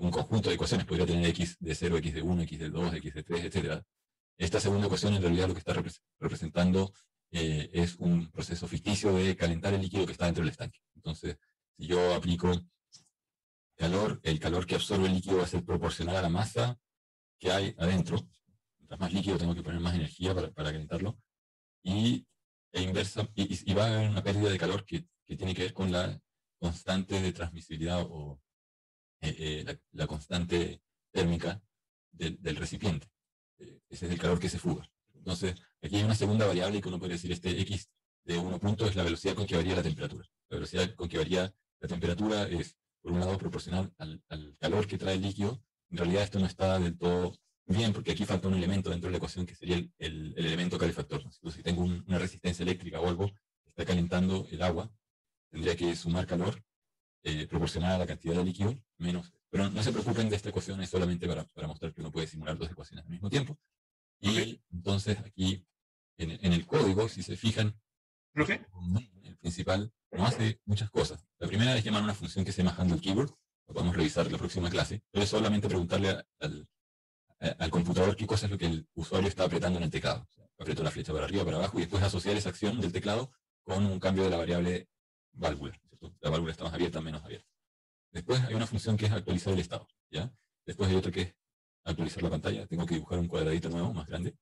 un conjunto de ecuaciones. Podría tener x de 0, x de 1, x de 2, x de 3, etc. Esta segunda ecuación en realidad lo que está representando es un proceso ficticio de calentar el líquido que está dentro del estanque. Entonces, si yo aplico calor, el calor que absorbe el líquido va a ser proporcional a la masa que hay adentro. Mientras más líquido, tengo que poner más energía para calentarlo. Y va a haber una pérdida de calor que tiene que ver con la constante de transmisibilidad o la constante térmica del recipiente. Ese es el calor que se fuga. Entonces, aquí hay una segunda variable que uno puede decir: este X de 1 punto es la velocidad con que varía la temperatura. La velocidad con que varía la temperatura es, por un lado, proporcional al calor que trae el líquido. En realidad esto no está del todo bien, porque aquí falta un elemento dentro de la ecuación que sería el elemento calefactor. Entonces, si tengo una resistencia eléctrica o algo que está calentando el agua, tendría que sumar calor proporcional a la cantidad de líquido menos. Pero no se preocupen de esta ecuación, es solamente para mostrar que uno puede simular dos ecuaciones al mismo tiempo. Y entonces aquí en el código, si se fijan, el principal no hace muchas cosas. La primera es llamar a una función que se llama handle keyboard. Lo podemos revisar en la próxima clase. Pero es solamente preguntarle al computador qué cosa es lo que el usuario está apretando en el teclado. O sea, aprieto la flecha para arriba, para abajo, y después asociar esa acción del teclado con un cambio de la variable válvula, ¿cierto? La válvula está más abierta, menos abierta. Después hay una función que es actualizar el estado, ¿ya? Después hay otra que es actualizar la pantalla. Tengo que dibujar un cuadradito nuevo, más grande.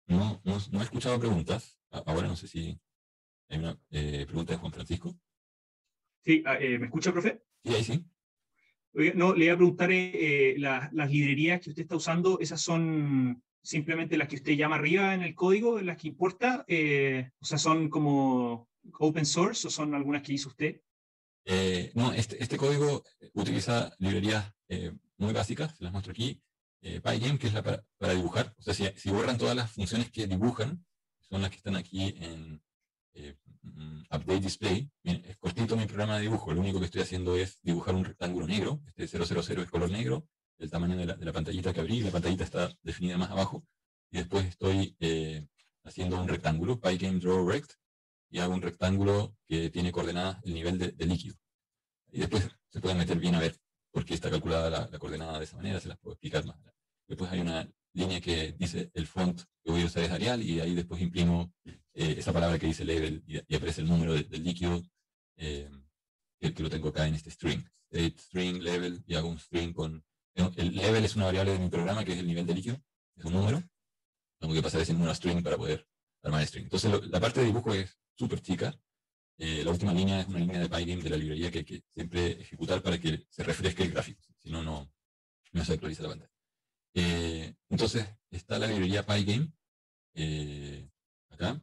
No he escuchado preguntas. Ahora no sé si hay una pregunta de Juan Francisco. Sí, ¿me escucha, profe? Sí, ahí sí. Oiga, no, le iba a preguntar, las librerías que usted está usando, ¿esas son simplemente las que usted llama arriba en el código, las que importa? O sea, ¿son como open source o son algunas que hizo usted? No, este código utiliza librerías muy básicas, se las muestro aquí. Pygame, que es para dibujar. O sea, si borran todas las funciones que dibujan, son las que están aquí en Update Display. Bien, es cortito mi programa de dibujo. Lo único que estoy haciendo es dibujar un rectángulo negro. Este 000 es color negro, el tamaño de la pantallita que abrí. La pantallita está definida más abajo. Y después estoy haciendo un rectángulo, Pygame Draw Rect, y hago un rectángulo que tiene coordenadas el nivel de líquido. Y después se pueden meter bien a ver por qué está calculada la coordenada de esa manera, se las puedo explicar más. Después hay una línea que dice el font que voy a usar es Arial, y ahí después imprimo esa palabra que dice level y aparece el número del líquido, que lo tengo acá en este string. State, string, level, y hago un string con... El level es una variable de mi programa que es el nivel de líquido, es un número. Tengo que pasar ese número a string para poder armar el string. Entonces la parte de dibujo es súper chica. La última línea es una línea de Pygame de la librería que hay que siempre ejecutar para que se refresque el gráfico, si no, no se actualiza la pantalla. Entonces está la librería Pygame, acá,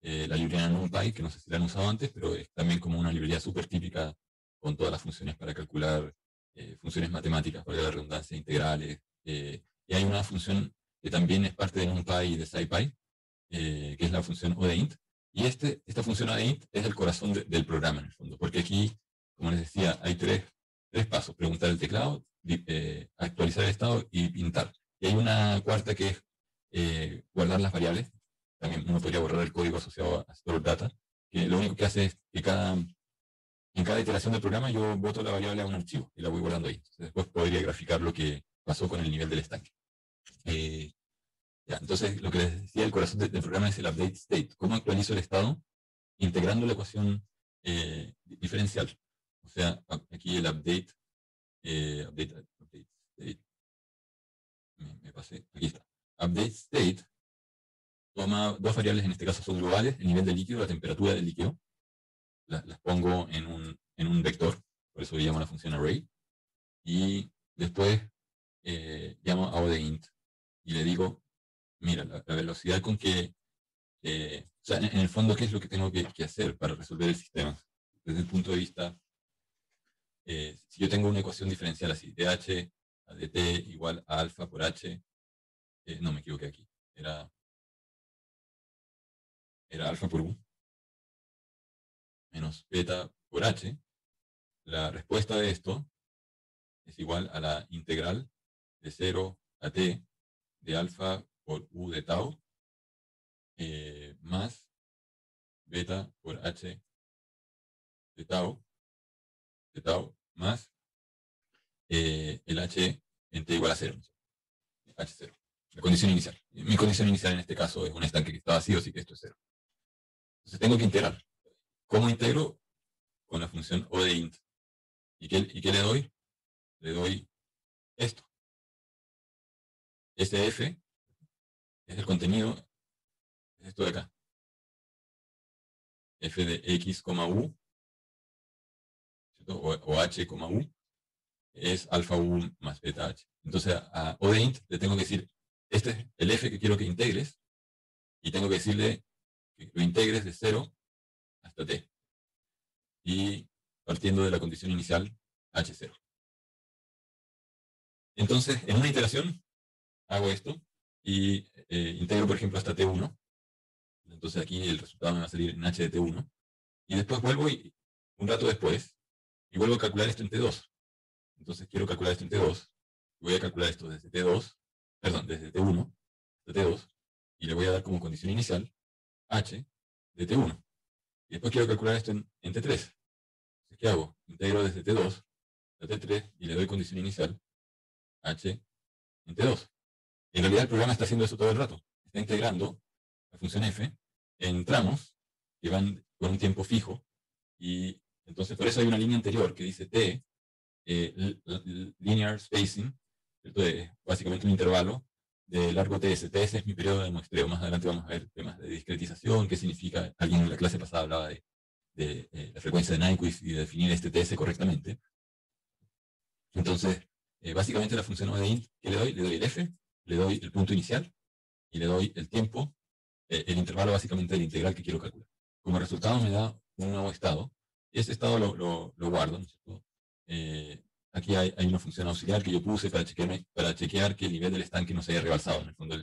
la librería NumPy, que no sé si la han usado antes, pero es también como una librería súper típica con todas las funciones para calcular funciones matemáticas, para la redundancia, integrales. Y hay una función que también es parte de NumPy y de SciPy, que es la función ODEINT, Y esta función addInt es el corazón del programa, en el fondo, porque aquí, como les decía, hay tres pasos: preguntar el teclado, actualizar el estado y pintar. Y hay una cuarta que es guardar las variables. También uno podría borrar el código asociado a store data, que lo único que hace es que en cada iteración del programa yo boto la variable a un archivo y la voy guardando ahí. Entonces, después podría graficar lo que pasó con el nivel del estanque. Entonces, lo que les decía, el corazón del programa es el update state. ¿Cómo actualizo el estado? Integrando la ecuación diferencial. O sea, aquí el update state. Me pasé, aquí está. Update state toma dos variables, en este caso son globales: el nivel del líquido, la temperatura del líquido. Las pongo en un vector, por eso le llamo a la función array. Y después llamo a odeInt y le digo, mira, la velocidad con que, o sea, en el fondo, ¿qué es lo que tengo que hacer para resolver el sistema? Desde el punto de vista, si yo tengo una ecuación diferencial así, de h a dt igual a alfa por h, no me equivoqué aquí, era alfa por u menos beta por h, la respuesta de esto es igual a la integral de 0 a t de alfa por u de tau más beta por h de tau más el h en t igual a 0. H0. La condición inicial. Mi condición inicial en este caso es un estanque que está vacío, así que esto es 0. Entonces tengo que integrar. ¿Cómo integro? Con la función odeInt. ¿Y qué le doy? Le doy esto. Este f es el contenido, es esto de acá. F de x, u, o h, u, es alfa u más beta h. Entonces a odeInt le tengo que decir, este es el f que quiero que integres, y tengo que decirle que lo integres de 0 hasta t. Y partiendo de la condición inicial, h0. Entonces, en una iteración, hago esto y integro, por ejemplo, hasta t1. Entonces aquí el resultado me va a salir en h de t1. Y después vuelvo un rato después, y vuelvo a calcular esto en t2. Entonces quiero calcular esto en t2. Voy a calcular esto desde t2, perdón, desde t1 hasta t2, y le voy a dar como condición inicial h de t1. Y después quiero calcular esto en t3. Entonces, ¿qué hago? Integro desde t2 a t3 y le doy condición inicial h en t2. En realidad el programa está haciendo eso todo el rato. Está integrando la función f en tramos que van con un tiempo fijo, y entonces por eso hay una línea anterior que dice t, linear spacing, ¿cierto? Básicamente un intervalo de largo ts. Ts es mi periodo de muestreo. Más adelante vamos a ver temas de discretización, qué significa. Alguien en la clase pasada hablaba de la frecuencia de Nyquist y de definir este ts correctamente. Entonces, básicamente la función odeInt, ¿qué le doy? Le doy el f, le doy el punto inicial y le doy el tiempo, el intervalo básicamente del integral que quiero calcular. Como resultado me da un nuevo estado, y ese estado lo guardo, ¿no es cierto? Aquí hay una función auxiliar que yo puse para chequear que el nivel del estanque no se haya rebalsado. En el fondo,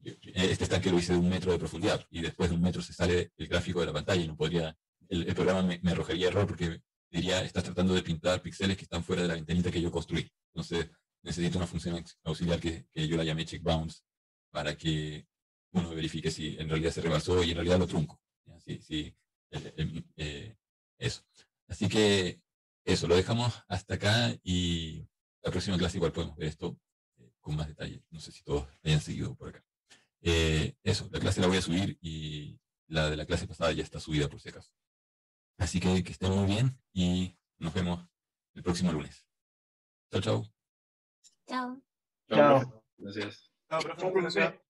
este estanque lo hice de 1 metro de profundidad, y después de 1 metro se sale el gráfico de la pantalla, y no podría, el programa me arrojaría error porque diría, estás tratando de pintar píxeles que están fuera de la ventanita que yo construí. Entonces necesito una función auxiliar que yo la llamé checkbounds, para que uno verifique si en realidad se rebalsó y en realidad lo trunco. Eso. Así que eso, lo dejamos hasta acá, y la próxima clase igual podemos ver esto con más detalle. No sé si todos hayan seguido por acá. Eso, la clase la voy a subir, y la de la clase pasada ya está subida por si acaso. Así que estén muy bien y nos vemos el próximo lunes. Chao, chao. Chao. Chao. Gracias. Chao, profe.